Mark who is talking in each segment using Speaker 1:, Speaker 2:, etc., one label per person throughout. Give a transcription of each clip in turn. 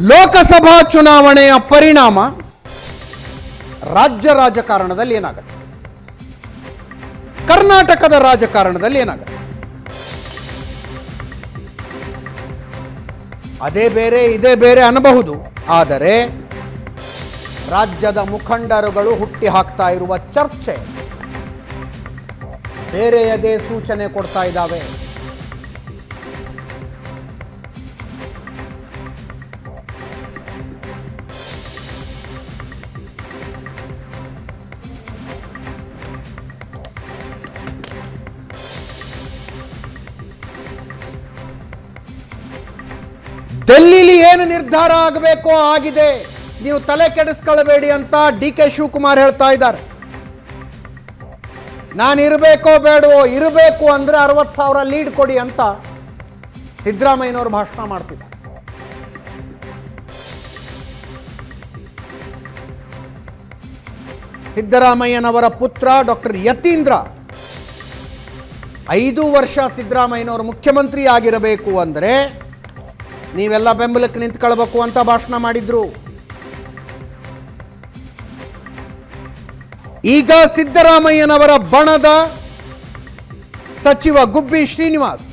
Speaker 1: ಲೋಕಸಭಾ ಚುನಾವಣೆಯ ಪರಿಣಾಮ ರಾಜ್ಯ ರಾಜಕಾರಣದಲ್ಲಿ ಏನಾಗುತ್ತೆ, ಕರ್ನಾಟಕದ ರಾಜಕಾರಣದಲ್ಲಿ ಏನಾಗುತ್ತೆ? ಅದೇ ಬೇರೆ ಇದೇ ಬೇರೆ ಅನ್ನಬಹುದು, ಆದರೆ ರಾಜ್ಯದ ಮುಖಂಡರುಗಳು ಹುಟ್ಟಿ ಹಾಕ್ತಾ ಇರುವ ಚರ್ಚೆ ಬೇರೆಯದೇ ಸೂಚನೆ ಕೊಡ್ತಾ ಇದ್ದಾವೆ. ಡೆಲ್ಲಿಲಿ ಏನು ನಿರ್ಧಾರ ಆಗಬೇಕೋ ಆಗಿದೆ, ನೀವು ತಲೆ ಕೆಡಿಸ್ಕೊಳ್ಬೇಡಿ ಅಂತ ಡಿ ಕೆ ಶಿವಕುಮಾರ್ ಹೇಳ್ತಾ ಇದ್ದಾರೆ. ನಾನು ಇರಬೇಕೋ ಬೇಡವೋ, ಇರಬೇಕು ಅಂದ್ರೆ 60,000 ಲೀಡ್ ಕೊಡಿ ಅಂತ ಸಿದ್ದರಾಮಯ್ಯನವರು ಭಾಷಣ ಮಾಡ್ತಿದ್ದಾರೆ. ಸಿದ್ದರಾಮಯ್ಯನವರ ಪುತ್ರ ಡಾಕ್ಟರ್ ಯತೀಂದ್ರ 5 ವರ್ಷ ಸಿದ್ದರಾಮಯ್ಯನವರು ಮುಖ್ಯಮಂತ್ರಿ ಆಗಿರಬೇಕು ಅಂದರೆ ನೀವೆಲ್ಲ ಬೆಂಬಲಕ್ಕೆ ನಿಂತ್ಕೊಳ್ಬೇಕು ಅಂತ ಭಾಷಣ ಮಾಡಿದ್ರು. ಈಗ ಸಿದ್ದರಾಮಯ್ಯನವರ ಬಣದ ಸಚಿವ ಗುಬ್ಬಿ ಶ್ರೀನಿವಾಸ್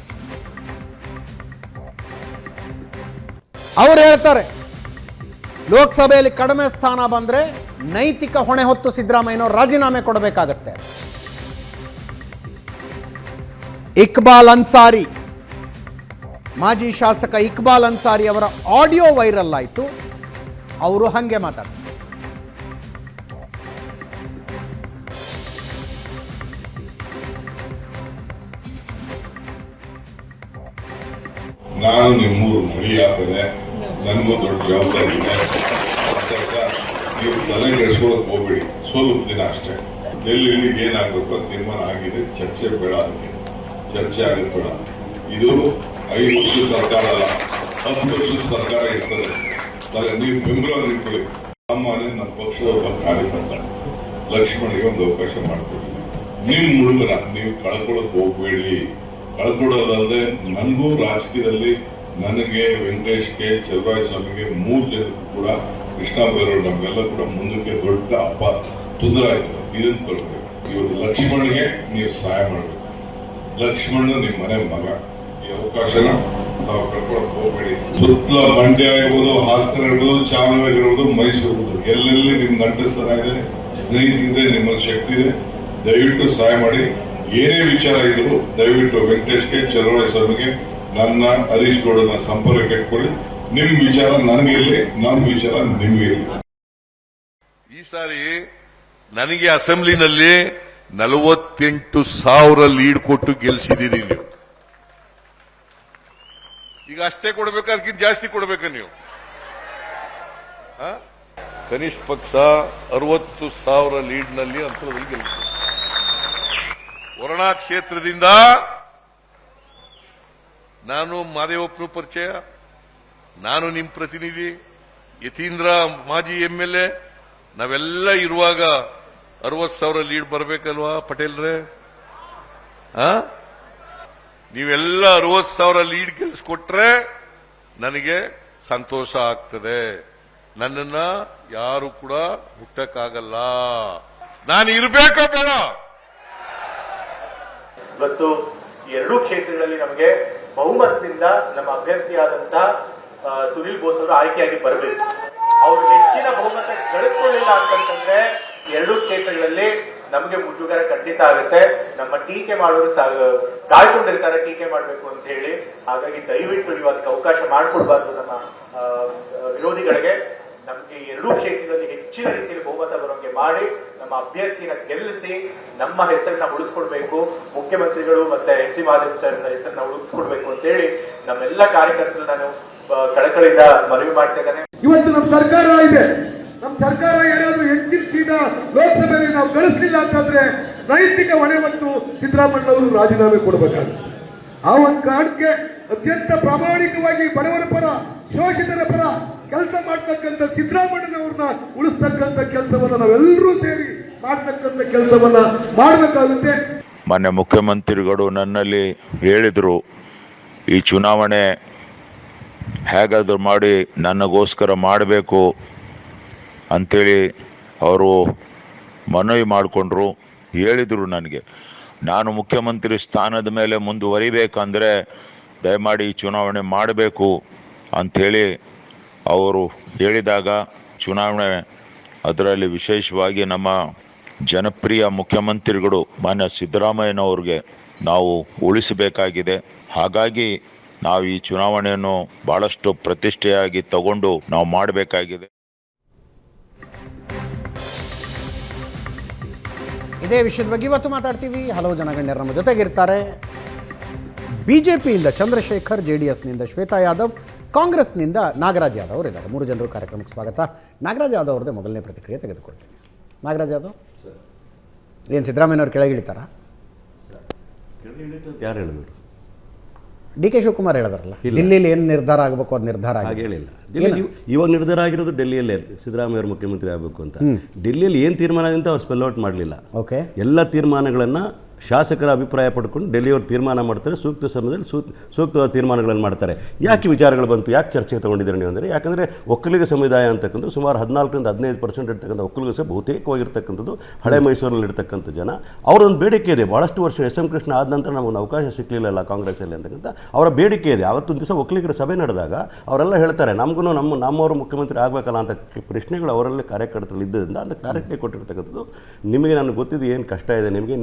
Speaker 1: ಅವರು ಹೇಳ್ತಾರೆ, ಲೋಕಸಭೆಯಲ್ಲಿ ಕಡಿಮೆ ಸ್ಥಾನ ಬಂದ್ರೆ ನೈತಿಕ ಹೊಣೆ ಹೊತ್ತು ಸಿದ್ದರಾಮಯ್ಯನವರು ರಾಜೀನಾಮೆ ಕೊಡಬೇಕಾಗತ್ತೆ. ಇಕ್ಬಾಲ್ ಅನ್ಸಾರಿ, ಮಾಜಿ ಶಾಸಕ ಇಕ್ಬಾಲ್ ಅನ್ಸಾರಿ ಅವರ ಆಡಿಯೋ ವೈರಲ್ ಆಯಿತು. ಅವರು ಹಾಗೆ ಮಾತಾಡ್ತಾರೆ.
Speaker 2: ನಾನು ನಿಮ್ಮೂರು ಮಡಿಯಾದರೆ ನನಗೂ ದೊಡ್ಡ ಜವಾಬ್ದಾರಿ ಇದೆ. ನೀವು ತಲೆ ಕೆಡಿಸ್ಕೊಳ್ಳೋಕೆ ಹೋಗ್ಬೇಡಿ, ಸ್ವಲ್ಪ ದಿನ ಅಷ್ಟೇ. ಡೆಲ್ಲಿಗೆ ಏನಾಗಬೇಕು ಅಂತ ತೀರ್ಮಾನ ಆಗಿದೆ. ಚರ್ಚೆ ಬೇಡ, ಅದಕ್ಕೆ ಚರ್ಚೆ ಆಗೋದು ಬೇಡ. ಇದು 5 ವರ್ಷದ ಸರ್ಕಾರ ಅಲ್ಲ, 10 ವರ್ಷದ ಸರ್ಕಾರ ಇರ್ತದೆ. ನೀವು ಬೆಂಬಲ ನಿಂತ್ಕೊಳ್ಳಿ. ನಮ್ಮ ಪಕ್ಷದ ಒಬ್ಬ ಕಾರ್ಯಕರ್ತ ಲಕ್ಷ್ಮಣಿಗೆ ಒಂದು ಅವಕಾಶ ಮಾಡ್ತೀವಿ. ನಿಮ್ಮ ಹುಡುಗರ ನೀವು ಕಳ್ಕೊಳ್ಳೋಕೆ ಹೋಗ್ಬೇಡಿ. ಕಳ್ಕೊಡೋದಲ್ಲದೆ ನನಗೂ ರಾಜಕೀಯದಲ್ಲಿ ನನಗೆ, ವೆಂಕಟೇಶ್ಗೆ, ಚಲುವರಾಯ ಸ್ವಾಮಿಗೆ 3 ಜನಕ್ಕೂ ಕೂಡ ಕೃಷ್ಣ ಬೈರೇಗೌಡ ನಮಗೆಲ್ಲ ಕೂಡ ಮುಂದಕ್ಕೆ ದೊಡ್ಡ ತೊಂದರೆ ಆಯ್ತು. ಇದನ್ನು ಕಳ್ಬೇಕು. ಇವತ್ತು ಲಕ್ಷ್ಮಣ್ಗೆ ನೀವು ಸಹಾಯ ಮಾಡಬೇಕು. ಲಕ್ಷ್ಮಣ್ ನಿಮ್ಮ ಮನೆ ಮಗ. ಈ ಅವಕಾಶನ ನಾವು ಕಳ್ಕೊಳಕ್ ಹೋಗ್ಬೇಡಿ. ಸುತ್ತಲ ಮಂಡ್ಯ ಇರ್ಬೋದು, ಹಾಸನ ಇರ್ಬೋದು, ಚಾಮರಾಜನಗರ ಇರ್ಬೋದು, ಮೈಸೂರು ಇರ್ಬೋದು, ಎಲ್ಲೆಲ್ಲಿ ನಿಮ್ ನಂಟಸ್ಥಾನ ಇದೆ, ಸ್ನೇಹಿತರಿದೆ, ನಿಮ್ಮಲ್ಲಿ ಶಕ್ತಿ ಇದೆ. ದಯವಿಟ್ಟು ಸಹಾಯ ಮಾಡಿ. ಏನೇ ವಿಚಾರ ಇದ್ರು ದಯವಿಟ್ಟು ವೆಂಕಟೇಶ್ಗೆ, ಚಲುವರಾಯ ಸ್ವಾಮಿಗೆ, ನನ್ನ ಹರೀಶ್ ಗೌಡನ ಸಂಪರ್ಕ ಇಟ್ಕೊಳ್ಳಿ. ನಿಮ್ ವಿಚಾರ ನನಗಿರ್ಲಿ, ನನ್ನ ವಿಚಾರ ನಿಮ್ಗಿರ್ಲಿ.
Speaker 3: ಈ ಸಾರಿ ನನಗೆ ಅಸೆಂಬ್ಲಿನಲ್ಲಿ 48,000 ಲೀಡ್ ಕೊಟ್ಟು ಗೆಲ್ಸಿದ್ದೀರಿ ನೀವು. ಈಗ ಅಷ್ಟೇ ಕೊಡ್ಬೇಕಾ, ಅದಕ್ಕಿಂತ ಜಾಸ್ತಿ ಕೊಡ್ಬೇಕ ನೀವು? ಕನಿಷ್ಠ ಪಕ್ಷ 60,000 ಲೀಡ್ನಲ್ಲಿ ಅಂತರದಲ್ಲಿ ಗೆಲ್ತೀವಿ. ವರುಣಾ ಕ್ಷೇತ್ರದಿಂದ ನಾನು ಮಾದೇವಪ್ಪನ ಪರಿಚಯ, ನಾನು ನಿಮ್ಮ ಪ್ರತಿನಿಧಿ, ಯತೀಂದ್ರ ಮಾಜಿ MLA, ನಾವೆಲ್ಲ ಇರುವಾಗ 60,000 ಲೀಡ್ ಬರ್ಬೇಕಲ್ವಾ ಪಟೇಲ್ರೆ? ನೀವೆಲ್ಲ 60,000 ಲೀಡ್ ಗೆಲ್ಸ್ಕೊಟ್ರೆ ನನಗೆ ಸಂತೋಷ ಆಗ್ತದೆ. ನನ್ನನ್ನ ಯಾರು ಕೂಡ ಹುಟ್ಟಕ್ಕಾಗಲ್ಲ. ನಾನು ಇರಬೇಕೋ ಬೇಡ?
Speaker 4: ಇವತ್ತು 2 ಕ್ಷೇತ್ರಗಳಲ್ಲಿ ನಮಗೆ ಬಹುಮತದಿಂದ ನಮ್ಮ ಅಭ್ಯರ್ಥಿಯಾದಂತ ಸುನಿಲ್ ಬೋಸ್ ಅವರು ಆಯ್ಕೆಯಾಗಿ ಬರಬೇಕು. ಅವರು ಹೆಚ್ಚಿನ ಬಹುಮತ ಗಳಿಸ್ಕೊಳ್ಳಿಲ್ಲ ಅಂತಂದ್ರೆ 2 ಕ್ಷೇತ್ರಗಳಲ್ಲಿ ನಮಗೆ ಮುಜುಗರ ಖಂಡಿತ ಆಗುತ್ತೆ. ನಮ್ಮ ಟೀಕೆ ಮಾಡೋರು ಕಾಯ್ಕೊಂಡಿರ್ತಾರೆ ಟೀಕೆ ಮಾಡಬೇಕು ಅಂತ ಹೇಳಿ. ಹಾಗಾಗಿ ದಯವಿಟ್ಟು ನೀವು ಅದಕ್ಕೆ ಅವಕಾಶ ಮಾಡಿಕೊಡ್ಬಾರ್ದು ನಮ್ಮ ವಿರೋಧಿಗಳಿಗೆ. ನಮಗೆ 2 ಕ್ಷೇತ್ರದಲ್ಲಿ ಹೆಚ್ಚಿನ ರೀತಿಯಲ್ಲಿ ಬಹುಮತ ಬರೋಂಗೆ ಮಾಡಿ ನಮ್ಮ ಅಭ್ಯರ್ಥಿನ ಗೆಲ್ಲಿಸಿ ನಮ್ಮ ಹೆಸರನ್ನ ಉಳಿಸ್ಕೊಡ್ಬೇಕು. ಮುಖ್ಯಮಂತ್ರಿಗಳು ಮತ್ತೆ HC ಮಹದೇವ್ ಸರ್ ಹೆಸರನ್ನ ಉಳಿಸ್ಕೊಡ್ಬೇಕು ಅಂತ ಹೇಳಿ ನಮ್ಮೆಲ್ಲ ಕಾರ್ಯಕರ್ತರು ನಾನು ಕಳಕಳಿಯಿಂದ ಮನವಿ ಮಾಡ್ತಾ ಇದ್ದೇನೆ.
Speaker 5: ಇವತ್ತು ನಮ್ಮ ಸರ್ಕಾರ ಇದೆ. ನಮ್ಮ ಸರ್ಕಾರ ಏನಾದ್ರೂ ಹೆಚ್ಚಿನ ಸೀಟ ಲೋಕಸಭೆಯಲ್ಲಿ ನಾವು ಗಳಿಸಲಿಲ್ಲ ಅಂತಂದ್ರೆ ನೈತಿಕ ಹೊಣೆ ಮತ್ತು ಸಿದ್ದರಾಮಯ್ಯ ಅವರು ರಾಜೀನಾಮೆ ಕೊಡಬೇಕಾಗುತ್ತೆ. ಆ ಒಂದು ಕಾರಣಕ್ಕೆ ಅತ್ಯಂತ ಪ್ರಾಮಾಣಿಕವಾಗಿ ಬಡವರ ಪರ, ಶೋಷಿತರ ಪರ ಕೆಲಸ ಮಾಡ್ತಕ್ಕಂಥ ಸಿದ್ದರಾಮಯ್ಯನವ್ರನ್ನ ಉಳಿಸ್ತಕ್ಕಂಥ ಕೆಲಸವನ್ನ ನಾವೆಲ್ಲರೂ ಸೇರಿ ಮಾಡ್ತಕ್ಕಂಥ ಕೆಲಸವನ್ನ ಮಾಡಬೇಕಾಗುತ್ತೆ.
Speaker 6: ಮಾನ್ಯ ಮುಖ್ಯಮಂತ್ರಿಗಳು ನನ್ನಲ್ಲಿ ಹೇಳಿದ್ರು, ಈ ಚುನಾವಣೆ ಹೇಗಾದರೂ ಮಾಡಿ ನನಗೋಸ್ಕರ ಮಾಡಬೇಕು ಅಂಥೇಳಿ ಅವರು ಮನವಿ ಮಾಡಿಕೊಂಡ್ರು. ಹೇಳಿದರು ನನಗೆ, ನಾನು ಮುಖ್ಯಮಂತ್ರಿ ಸ್ಥಾನದ ಮೇಲೆ ಮುಂದುವರಿಬೇಕಂದ್ರೆ ದಯಮಾಡಿ ಈ ಚುನಾವಣೆ ಮಾಡಬೇಕು ಅಂಥೇಳಿ ಅವರು ಹೇಳಿದಾಗ ಚುನಾವಣೆ, ಅದರಲ್ಲಿ ವಿಶೇಷವಾಗಿ ನಮ್ಮ ಜನಪ್ರಿಯ ಮುಖ್ಯಮಂತ್ರಿಗಳು ಮಾನ್ಯ ಸಿದ್ದರಾಮಯ್ಯನವ್ರಿಗೆ ನಾವು ಉಳಿಸಬೇಕಾಗಿದೆ. ಹಾಗಾಗಿ ನಾವು ಈ ಚುನಾವಣೆಯನ್ನು ಭಾಳಷ್ಟು ಪ್ರತಿಷ್ಠೆಯಾಗಿ ತಗೊಂಡು ನಾವು ಮಾಡಬೇಕಾಗಿದೆ.
Speaker 1: ಇದೇ ವಿಷಯದ ಬಗ್ಗೆ ಇವತ್ತು ಮಾತಾಡ್ತೀವಿ. ಹಲವು ಜನ ಗಣ್ಯರು ನಮ್ಮ ಜೊತೆಗಿರ್ತಾರೆ. ಬಿಜೆಪಿಯಿಂದ ಚಂದ್ರಶೇಖರ್, JDSನಿಂದ ಶ್ವೇತಾ ಯಾದವ್, ಕಾಂಗ್ರೆಸ್ನಿಂದ ನಾಗರಾಜ್ ಯಾದವ್ ಅವರಿದ್ದಾರೆ. 3 ಜನರು ಕಾರ್ಯಕ್ರಮಕ್ಕೆ ಸ್ವಾಗತ. ನಾಗರಾಜ್ ಯಾದವ್ ಅವ್ರದ್ದೇ ಮೊದಲನೇ ಪ್ರತಿಕ್ರಿಯೆ ತೆಗೆದುಕೊಳ್ತೀನಿ. ನಾಗರಾಜ್ ಯಾದವ್, ಏನು ಸಿದ್ದರಾಮಯ್ಯನವ್ರು ಕೆಳಗಿಳಿತಾರಾ?
Speaker 7: ಯಾರು ಹೇಳಿದ್ರು?
Speaker 1: DK ಶಿವಕುಮಾರ್ ಹೇಳಿದಾರಲ್ಲ, ದಿಲ್ಲಿಲಿ ಏನು ನಿರ್ಧಾರ ಆಗಬೇಕು ಅದು ನಿರ್ಧಾರ
Speaker 7: ಹಾಗೆ ಹೇಳಿಲ್ಲ. ಇವಾಗ ನಿರ್ಧಾರ ಆಗಿರೋದು ಡೆಲ್ಲಿಯಲ್ಲೇ ಸಿದ್ದರಾಮಯ್ಯ ಅವರು ಮುಖ್ಯಮಂತ್ರಿ ಆಗಬೇಕು ಅಂತ. ಡೆಲ್ಲಿಯಲ್ಲಿ ಏನು ತೀರ್ಮಾನ ಅಂತ ಅವ್ರು ಸ್ಪೆಲ್ ಔಟ್ ಮಾಡಲಿಲ್ಲ.
Speaker 1: ಓಕೆ,
Speaker 7: ಎಲ್ಲ ತೀರ್ಮಾನಗಳನ್ನು ಶಾಸಕರ ಅಭಿಪ್ರಾಯ ಪಡ್ಕೊಂಡು ಡೆಲ್ಲಿಯವರು ತೀರ್ಮಾನ ಮಾಡ್ತಾರೆ. ಸೂಕ್ತ ಸಮಯದಲ್ಲಿ ಸೂಕ್ತವಾದ ತೀರ್ಮಾನಗಳನ್ನು ಮಾಡ್ತಾರೆ. ಯಾಕೆ ವಿಚಾರಗಳು ಬಂತು, ಯಾಕೆ ಚರ್ಚೆಗೆ ತೊಗೊಂಡಿದ್ದಾರೆ ನೀವು ಅಂದರೆ, ಯಾಕಂದರೆ ಒಕ್ಕಲಿಗ ಸಮುದಾಯ ಅಂತಕ್ಕಂಥ ಸುಮಾರು 14-15% ಇರ್ತಕ್ಕಂಥ ಒಕ್ಕಲಿಗ ಸಹ ಬಹುತೇಕವಾಗಿರ್ತಕ್ಕಂಥದ್ದು ಹಳೆ ಮೈಸೂರಲ್ಲಿ ಇರ್ತಕ್ಕಂಥ ಜನ. ಅವರೊಂದು ಬೇಡಿಕೆ ಇದೆ. ಭಾಳಷ್ಟು ವರ್ಷ SM ಕೃಷ್ಣ ಆದ ನಂತರ ನಮಗೊಂದು ಅವಕಾಶ ಸಿಕ್ಕಲಿಲ್ಲ ಕಾಂಗ್ರೆಸ್ಸಲ್ಲಿ ಅಂತಕ್ಕಂಥ ಅವರ ಬೇಡಿಕೆ ಇದೆ. ಅವತ್ತೊಂದು ದಿವಸ ಒಕ್ಕಲಿಗರ ಸಭೆ ನಡೆದಾಗ ಅವರೆಲ್ಲ ಹೇಳ್ತಾರೆ, ನಮಗೂ ನಮ್ಮವರು ಮುಖ್ಯಮಂತ್ರಿ ಆಗಬೇಕಲ್ಲ ಅಂತ ಪ್ರಶ್ನೆಗಳು ಅವರಲ್ಲಿ ಕಾರ್ಯಕರ್ತರು ಇದ್ದರಿಂದ ಅಂತ ಕ್ಲಾರಿಟಿ ಕೊಟ್ಟಿರ್ತಕ್ಕಂಥದ್ದು. ನಿಮಗೆ ನನಗೆ ಗೊತ್ತಿದ್ದು ಏನು ಕಷ್ಟ ಇದೆ, ನಿಮಗೆ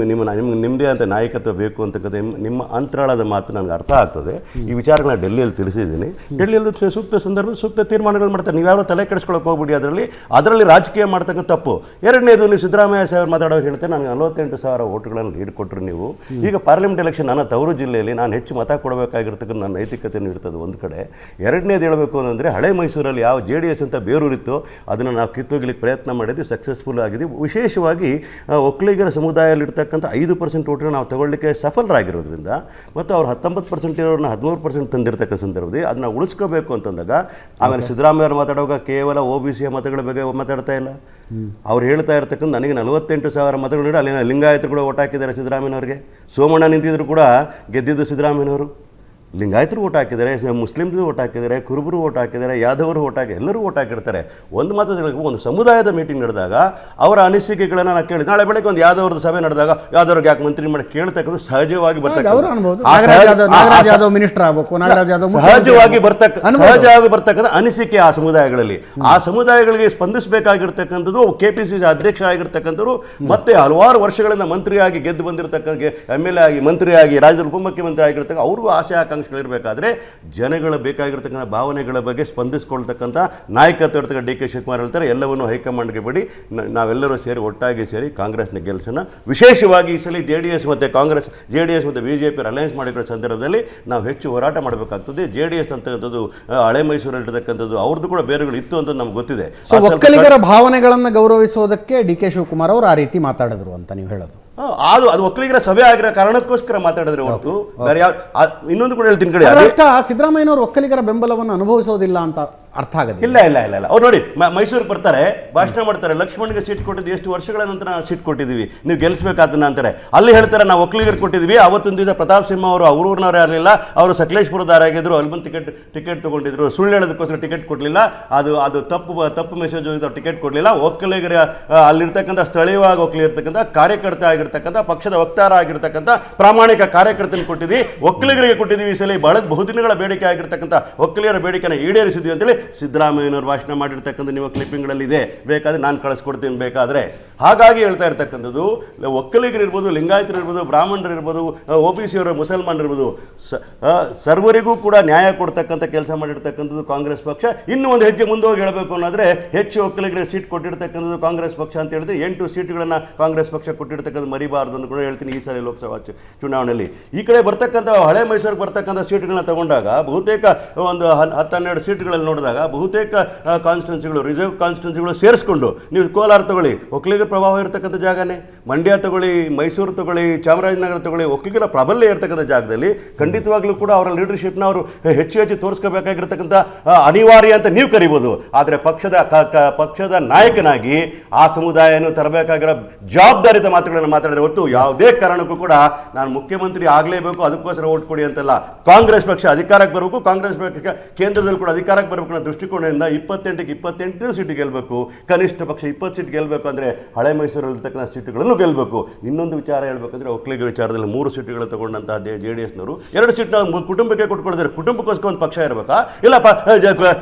Speaker 7: ನಿಮ್ಮದೇ ಅಂತ ನಾಯಕತ್ವ ಬೇಕು ಅಂತಕ್ಕಂಥ ನಿಮ್ಮ ಅಂತರಾಳದ ಮಾತು ನನಗೆ ಅರ್ಥ ಆಗ್ತದೆ. ಈ ವಿಚಾರಗಳನ್ನ ಡೆಲ್ಲಿಯಲ್ಲಿ ತಿಳಿಸಿದ್ದೀನಿ. ಡೆಲ್ಲಿಯಲ್ಲೂ ಸೂಕ್ತ ಸಂದರ್ಭದಲ್ಲಿ ಸೂಕ್ತ ತೀರ್ಮಾನಗಳು ಮಾಡ್ತಾರೆ. ನೀವು ಯಾರು ತಲೆ ಕೆಡಿಸ್ಕೊಳ್ಳೋಕೆ ಹೋಗ್ಬಿಡಿ. ಅದರಲ್ಲಿ ರಾಜಕೀಯ ಮಾಡ್ತಕ್ಕಂಥ ತಪ್ಪು. ಎರಡನೇದು, ನೀವು ಸಿದ್ದರಾಮಯ್ಯ ಸಾಹೇಬ್ ಮಾತಾಡೋಕೆ ಹೇಳ್ತಾರೆ, ನನಗೆ 48,000 ಓಟುಗಳನ್ನು ಲೀಡ್ ಕೊಟ್ಟರು ನೀವು. ಈಗ ಪಾರ್ಲಿಮೆಂಟ್ ಎಲೆಕ್ಷನ್ ನನ್ನ ತವರು ಜಿಲ್ಲೆಯಲ್ಲಿ ನಾನು ಹೆಚ್ಚು ಮತ ಕೊಡಬೇಕಾಗಿರ್ತಕ್ಕಂಥ ನನ್ನ ನೈತಿಕತೆಯನ್ನು ಇರ್ತದೆ ಒಂದು ಕಡೆ. ಎರಡನೇದು ಹೇಳಬೇಕು ಅಂದರೆ, ಹಳೆ ಮೈಸೂರಲ್ಲಿ ಯಾವ JDS ಅಂತ ಬೇರೂರಿತ್ತು ಅದನ್ನು ನಾವು ಕಿತ್ತೋಗ್ಲಿಕ್ಕೆ ಪ್ರಯತ್ನ ಮಾಡಿದ್ವಿ, ಸಕ್ಸಸ್ಫುಲ್ ಆಗಿದ್ವಿ. ವಿಶೇಷವಾಗಿ ಒಕ್ಕಲಿಗರ ಸಮುದಾಯದಲ್ಲಿರ್ತಕ್ಕಂಥ 5% ಓಟನ್ನು ನಾವು ತಗೊಳ್ಳಿಕ್ಕೆ ಸಫಲರಾಗಿರೋದ್ರಿಂದ ಮತ್ತು ಅವ್ರು 19% ಇರೋರನ್ನ 13% ತಂದಿರ್ತಕ್ಕಂಥ ಸಂದರ್ಭದಲ್ಲಿ ಅದನ್ನ ಉಳಿಸ್ಕೋಬೇಕು ಅಂತಂದಾಗ, ಆಮೇಲೆ ಸಿದ್ದರಾಮಯ್ಯ ಅವರು ಮಾತಾಡುವಾಗ ಕೇವಲ OBC ಮತಗಳ ಬಗ್ಗೆ ಮಾತಾಡ್ತಾ ಇಲ್ಲ. ಅವ್ರು ಹೇಳ್ತಾ ಇರ್ತಕ್ಕಂಥ ನನಗೆ 48,000 ಮತಗಳು ನೀಡಿ ಅಲ್ಲಿನ ಲಿಂಗಾಯತರು ಕೂಡ ಓಟ್ ಹಾಕಿದ್ದಾರೆ ಸಿದ್ದರಾಮಯ್ಯನವ್ರಿಗೆ. ಸೋಮಣ್ಣ ನಿಂತಿದ್ರು ಕೂಡ ಗೆದ್ದಿದ್ದು ಸಿದ್ದರಾಮಯ್ಯನವರು. ಲಿಂಗಾಯತರು ಓಟ್ ಹಾಕಿದ್ದಾರೆ, ಮುಸ್ಲಿಮ್ರು ಓಟ್ ಹಾಕಿದ್ದಾರೆ, ಕುರುಬರು ಓಟ್ ಹಾಕಿದ್ದಾರೆ, ಯಾದವರು ಓಟ್ ಹಾಕಿ ಎಲ್ಲರೂ ಓಟ್ ಹಾಕಿರ್ತಾರೆ. ಒಂದು ಮಾತು, ಒಂದು ಸಮುದಾಯದ ಮೀಟಿಂಗ್ ನಡೆದಾಗ ಅವರ ಅನಿಸಿಕೆಗಳನ್ನು ನಾನು ಕೇಳಿದೆ. ನಾಳೆ ಬೆಳಗ್ಗೆ ಒಂದು ಯಾದವ್ರದ್ದು ಸಭೆ ನಡೆದಾಗ ಯಾದವ್ರಿಗೆ ಯಾಕೆ ಮಂತ್ರಿ ಮಾಡಿ ಕೇಳ್ತಕ್ಕಂಥ ಸಹಜವಾಗಿ ಬರ್ತಕ್ಕಂಥ ಅನಿಸಿಕೆ ಆ ಸಮುದಾಯಗಳಲ್ಲಿ. ಆ ಸಮುದಾಯಗಳಿಗೆ ಸ್ಪಂದಿಸಬೇಕಾಗಿರ್ತಕ್ಕಂಥದ್ದು KPCC ಅಧ್ಯಕ್ಷ ಆಗಿರ್ತಕ್ಕಂಥವ್ರು ಮತ್ತೆ ಹಲವಾರು ವರ್ಷಗಳಿಂದ ಮಂತ್ರಿಯಾಗಿ ಗೆದ್ದು ಬಂದಿರತಕ್ಕಂಥ MLA ಆಗಿ ಮಂತ್ರಿಯಾಗಿ ರಾಜ್ಯದ ಉಪಮುಖ್ಯಮಂತ್ರಿ ಆಗಿರ್ತಕ್ಕ ಅವ್ರಿಗೂ ಆಸೆ ಆಕಾಂಕ್ಷೆಗಳಿರಬೇಕಾದ್ರೆ ಜನಗಳ ಬೇಕಾಗಿರ್ತಕ್ಕಂಥ ಭಾವನೆಗಳ ಬಗ್ಗೆ ಸ್ಪಂದಿಸ್ಕೊಳ್ತಕ್ಕಂಥ ನಾಯಕತ್ವ ಇರ್ತಕ್ಕಂಥ DK ಶಿವಕುಮಾರ್ ಹೇಳ್ತಾರೆ, ಎಲ್ಲವನ್ನು ಹೈಕಮಾಂಡ್ಗೆ ಬಿಡಿ, ನಾವೆಲ್ಲರೂ ಸೇರಿ ಒಟ್ಟಾಗಿ ಸೇರಿ ಕಾಂಗ್ರೆಸ್ನ ಗೆಲ್ಸೋಣ. ವಿಶೇಷವಾಗಿ ಈ ಸಲ JDS ಮತ್ತು BJP ಅಲಯನ್ಸ್ ಮಾಡಿರೋ ಸಂದರ್ಭದಲ್ಲಿ ನಾವು ಹೆಚ್ಚು ಹೋರಾಟ ಮಾಡಬೇಕಾಗ್ತದೆ. JDS ಅಂತಕ್ಕಂಥದ್ದು ಹಳೆ ಮೈಸೂರಲ್ಲಿರ್ತಕ್ಕಂಥದ್ದು ಅವ್ರದ್ದು ಕೂಡ ಬೇರೆಗಳು ಇತ್ತು ಅಂತ ನಮ್ಗೆ ಗೊತ್ತಿದೆ.
Speaker 1: ಒಕ್ಕಲಿಗರ ಭಾವನೆಗಳನ್ನು ಗೌರವಿಸೋದಕ್ಕೆ DK ಶಿವಕುಮಾರ್ ಅವರು ಆ ರೀತಿ ಮಾತಾಡಿದ್ರು ಅಂತ ನೀವು ಹೇಳೋದು?
Speaker 7: ಅದು ಒಕ್ಕಲಿಗರ ಸಭೆ ಆಗಿರೋ ಕಾರಣಕ್ಕೋಸ್ಕರ ಮಾತಾಡಿದ್ರೆ ಹೊರತು ಬೇರೆ ಯಾವ. ಇನ್ನೊಂದು ಕೂಡ ಹೇಳ್ತೀನಿ ಕಡೆ,
Speaker 1: ಸಿದ್ದರಾಮಯ್ಯನವರು ಒಕ್ಕಲಿಗರ ಬೆಂಬಲವನ್ನು ಅನುಭವಿಸೋದಿಲ್ಲ ಅಂತ ಅರ್ಥ ಆಗುತ್ತೆ.
Speaker 7: ಇಲ್ಲ ಅವ್ರು ನೋಡಿ ಮೈಸೂರಿಗೆ ಬರ್ತಾರೆ, ಭಾಷಣ ಮಾಡ್ತಾರೆ, ಲಕ್ಷ್ಮಣ್ಗೆ ಸೀಟ್ ಕೊಟ್ಟಿದ್ದು ಎಷ್ಟು ವರ್ಷಗಳ ನಂತರ ನಾವು ಸೀಟ್ ಕೊಟ್ಟಿದ್ದೀವಿ, ನೀವು ಗೆಲ್ಲಿಸ್ಬೇಕಾದನ್ನ ಅಂತಾರೆ. ಅಲ್ಲಿ ಹೇಳ್ತಾರೆ ನಾವು ಒಕ್ಕಲಿಗರು ಕೊಟ್ಟಿದ್ವಿ. ಅವತ್ತೊಂದು ದಿವಸ ಪ್ರತಾಪ್ ಸಿಂಹ ಅವರು ಊರೂರಿನವ್ರು ಇರಲಿಲ್ಲ, ಅವರು ಸಕಲೇಶ್ಪುರದಾರಾಗಿದ್ರು, ಅಲ್ಲಿ ಬಂದು ಟಿಕೆಟ್ ತಗೊಂಡಿದ್ರು, ಸುಳ್ಳು ಹೇಳೋದಕ್ಕೋಸ್ಕರ ಟಿಕೆಟ್ ಕೊಡಲಿಲ್ಲ. ಅದು ತಪ್ಪು ಮೆಸೇಜ್ ಹೋಗಿದ್ದು, ಟಿಕೆಟ್ ಕೊಡಲಿಲ್ಲ. ಒಕ್ಕಲಿಗರ ಅಲ್ಲಿರ್ತಕ್ಕಂಥ ಸ್ಥಳೀಯವಾಗಿ ಒಕ್ಕಲಿರ್ತಕ್ಕಂಥ ಕಾರ್ಯಕರ್ತ ಆಗಿರ್ತಕ್ಕಂಥ ಪಕ್ಷದ ವಕ್ತಾರ ಆಗಿರ್ತಕ್ಕಂಥ ಪ್ರಾಮಾಣಿಕ ಕಾರ್ಯಕರ್ತನ ಕೊಟ್ಟಿದ್ವಿ, ಒಕ್ಕಲಿಗರಿಗೆ ಕೊಟ್ಟಿದ್ದೀವಿ. ಈ ಸಲ ಬಹುದಿನಗಳ ಬೇಡಿಕೆ ಆಗಿರ್ತಕ್ಕಂಥ ಒಕ್ಕಲಿಗರ ಬೇಡಿಕೆನ ಈಡೇರಿಸಿದ್ವಿ ಅಂತೇಳಿ ಸಿದ್ದರಾಮಯ್ಯನವರು ಭಾಷಣ ಮಾಡಿರ್ತಕ್ಕಂಥ ನೀವು ಕ್ಲಿಪ್ಪಿಂಗ್ಗಳಲ್ಲಿ ಇದೆ, ಬೇಕಾದ್ರೆ ನಾನು ಕಳಿಸ್ಕೊಡ್ತೀನಿ ಬೇಕಾದರೆ. ಹಾಗಾಗಿ ಹೇಳ್ತಾ ಇರ್ತಕ್ಕಂಥದ್ದು, ಒಕ್ಕಲಿಗರು ಇರ್ಬೋದು, ಲಿಂಗಾಯತರು ಇರ್ಬೋದು, ಬ್ರಾಹ್ಮಣರು ಇರ್ಬೋದು, OBC ಅವರು, ಮುಸಲ್ಮಾನರು ಇರ್ಬೋದು, ಸರ್ವರಿಗೂ ಕೂಡ ನ್ಯಾಯ ಕೊಡ್ತಕ್ಕಂಥ ಕೆಲಸ ಮಾಡಿರ್ತಕ್ಕಂಥದ್ದು ಕಾಂಗ್ರೆಸ್ ಪಕ್ಷ. ಇನ್ನೂ ಒಂದು ಹೆಜ್ಜೆ ಮುಂದೆ ಹೋಗಿ ಹೇಳಬೇಕು ಅನ್ನೋದ್ರೆ, ಹೆಚ್ಚು ಒಕ್ಕಲಿಗರಿಗೆ ಸೀಟ್ ಕೊಟ್ಟಿರ್ತಕ್ಕಂಥದ್ದು ಕಾಂಗ್ರೆಸ್ ಪಕ್ಷ ಅಂತ ಹೇಳಿದ್ರೆ 8 ಸೀಟ್ಗಳನ್ನು ಕಾಂಗ್ರೆಸ್ ಪಕ್ಷ ಕೊಟ್ಟಿರ್ತಕ್ಕಂಥ ಮರಿಬಾರ್ದು ಅಂತ ಕೂಡ ಹೇಳ್ತೀನಿ. ಈ ಸಲ ಲೋಕಸಭಾ ಚುನಾವಣೆಯಲ್ಲಿ ಈ ಕಡೆ ಬರ್ತಕ್ಕಂಥ ಹಳೆ ಮೈಸೂರಿಗೆ ಬರ್ತಕ್ಕಂಥ ಸೀಟ್ಗಳನ್ನ ತಗೊಂಡಾಗ ಬಹುತೇಕ ಒಂದು 10-12 ಸೀಟ್ಗಳಲ್ಲಿ ನೋಡಿದಾಗ ಬಹುತೇಕ ಕಾನ್ಸ್ಟಿಟ್ಯೂನ್ಸಿಗಳು ರಿಸರ್ವ್ ಕಾನ್ಸ್ಟಿಟ್ಯೂನ್ಸಿಗಳು ಸೇರಿಸ್ಕೊಂಡು ನೀವು ಕೋಲಾರ ತಗೊಳ್ಳಿ, ಒಕ್ಕಲಿಗರ ಪ್ರಭಾವ ಇರತಕ್ಕಂಥ ಜಾಗನೇ, ಮಂಡ್ಯ ತಗೊಳ್ಳಿ, ಮೈಸೂರು ತಗೊಳ್ಳಿ, ಚಾಮರಾಜನಗರ ತಗೊಳ್ಳಿ, ಒಕ್ಕಲಿಗರ ಪ್ರಾಬಲ್ಯ ಇರತಕ್ಕಂಥ ಜಾಗದಲ್ಲಿ ಖಂಡಿತವಾಗ್ಲೂ ಕೂಡ ಅವರ ಲೀಡರ್ಶಿಪ್ನ ಅವರು ಹೆಚ್ಚು ತೋರಿಸ್ಕೋಬೇಕಾಗಿರ್ತಕ್ಕಂಥ ಅನಿವಾರ್ಯ ಅಂತ ನೀವು ಕರಿಬೋದು. ಆದರೆ ಪಕ್ಷದ ನಾಯಕನಾಗಿ ಆ ಸಮುದಾಯವನ್ನು ತರಬೇಕಾಗಿರೋ ಜವಾಬ್ದಾರಿತ ಮಾತುಗಳನ್ನು ಮಾತಾಡಿದ್ರೆ ಹೊತ್ತು ಯಾವುದೇ ಕಾರಣಕ್ಕೂ ಕೂಡ ನಾನು ಮುಖ್ಯಮಂತ್ರಿ ಆಗಲೇಬೇಕು ಅದಕ್ಕೋಸ್ಕರ ಓಟ್ ಕೊಡಿ ಅಂತಲ್ಲ. ಕಾಂಗ್ರೆಸ್ ಪಕ್ಷ ಅಧಿಕಾರಕ್ಕೆ ಬರಬೇಕು, ಕಾಂಗ್ರೆಸ್ ಪಕ್ಷ ಕೇಂದ್ರದಲ್ಲಿ ಕೂಡ ಅಧಿಕಾರಕ್ಕೆ ಬರಬೇಕು ಅನ್ನೋ ದೃಷ್ಟಿಕೋನದಿಂದ 28 ಸೀಟ್ ಗೆಲ್ಲಬೇಕು, ಕನಿಷ್ಠ ಪಕ್ಷ 20 ಸೀಟ್ ಗೆಲ್ಲಬೇಕು ಅಂದರೆ ಹಳೆ ಮೈಸೂರಲ್ಲಿರ್ತಕ್ಕಂಥ ಸೀಟುಗಳನ್ನು ಗೆಲ್ಲಬೇಕು. ಇನ್ನೊಂದು ವಿಚಾರ ಹೇಳ್ಬೇಕಂದ್ರೆ ಒಕ್ಕಲಿಗರ ವಿಚಾರದಲ್ಲಿ 3 ಸೀಟುಗಳನ್ನು ತಗೊಂಡಂತಹ JDSನವರು 2 ಸೀಟ್ನ ಕುಟುಂಬಕ್ಕೆ ಕೊಟ್ಕೊಳ್ತಾರೆ. ಕುಟುಂಬಕ್ಕೋಸ್ಕರ ಒಂದು ಪಕ್ಷ ಇರಬೇಕಾ, ಇಲ್ಲ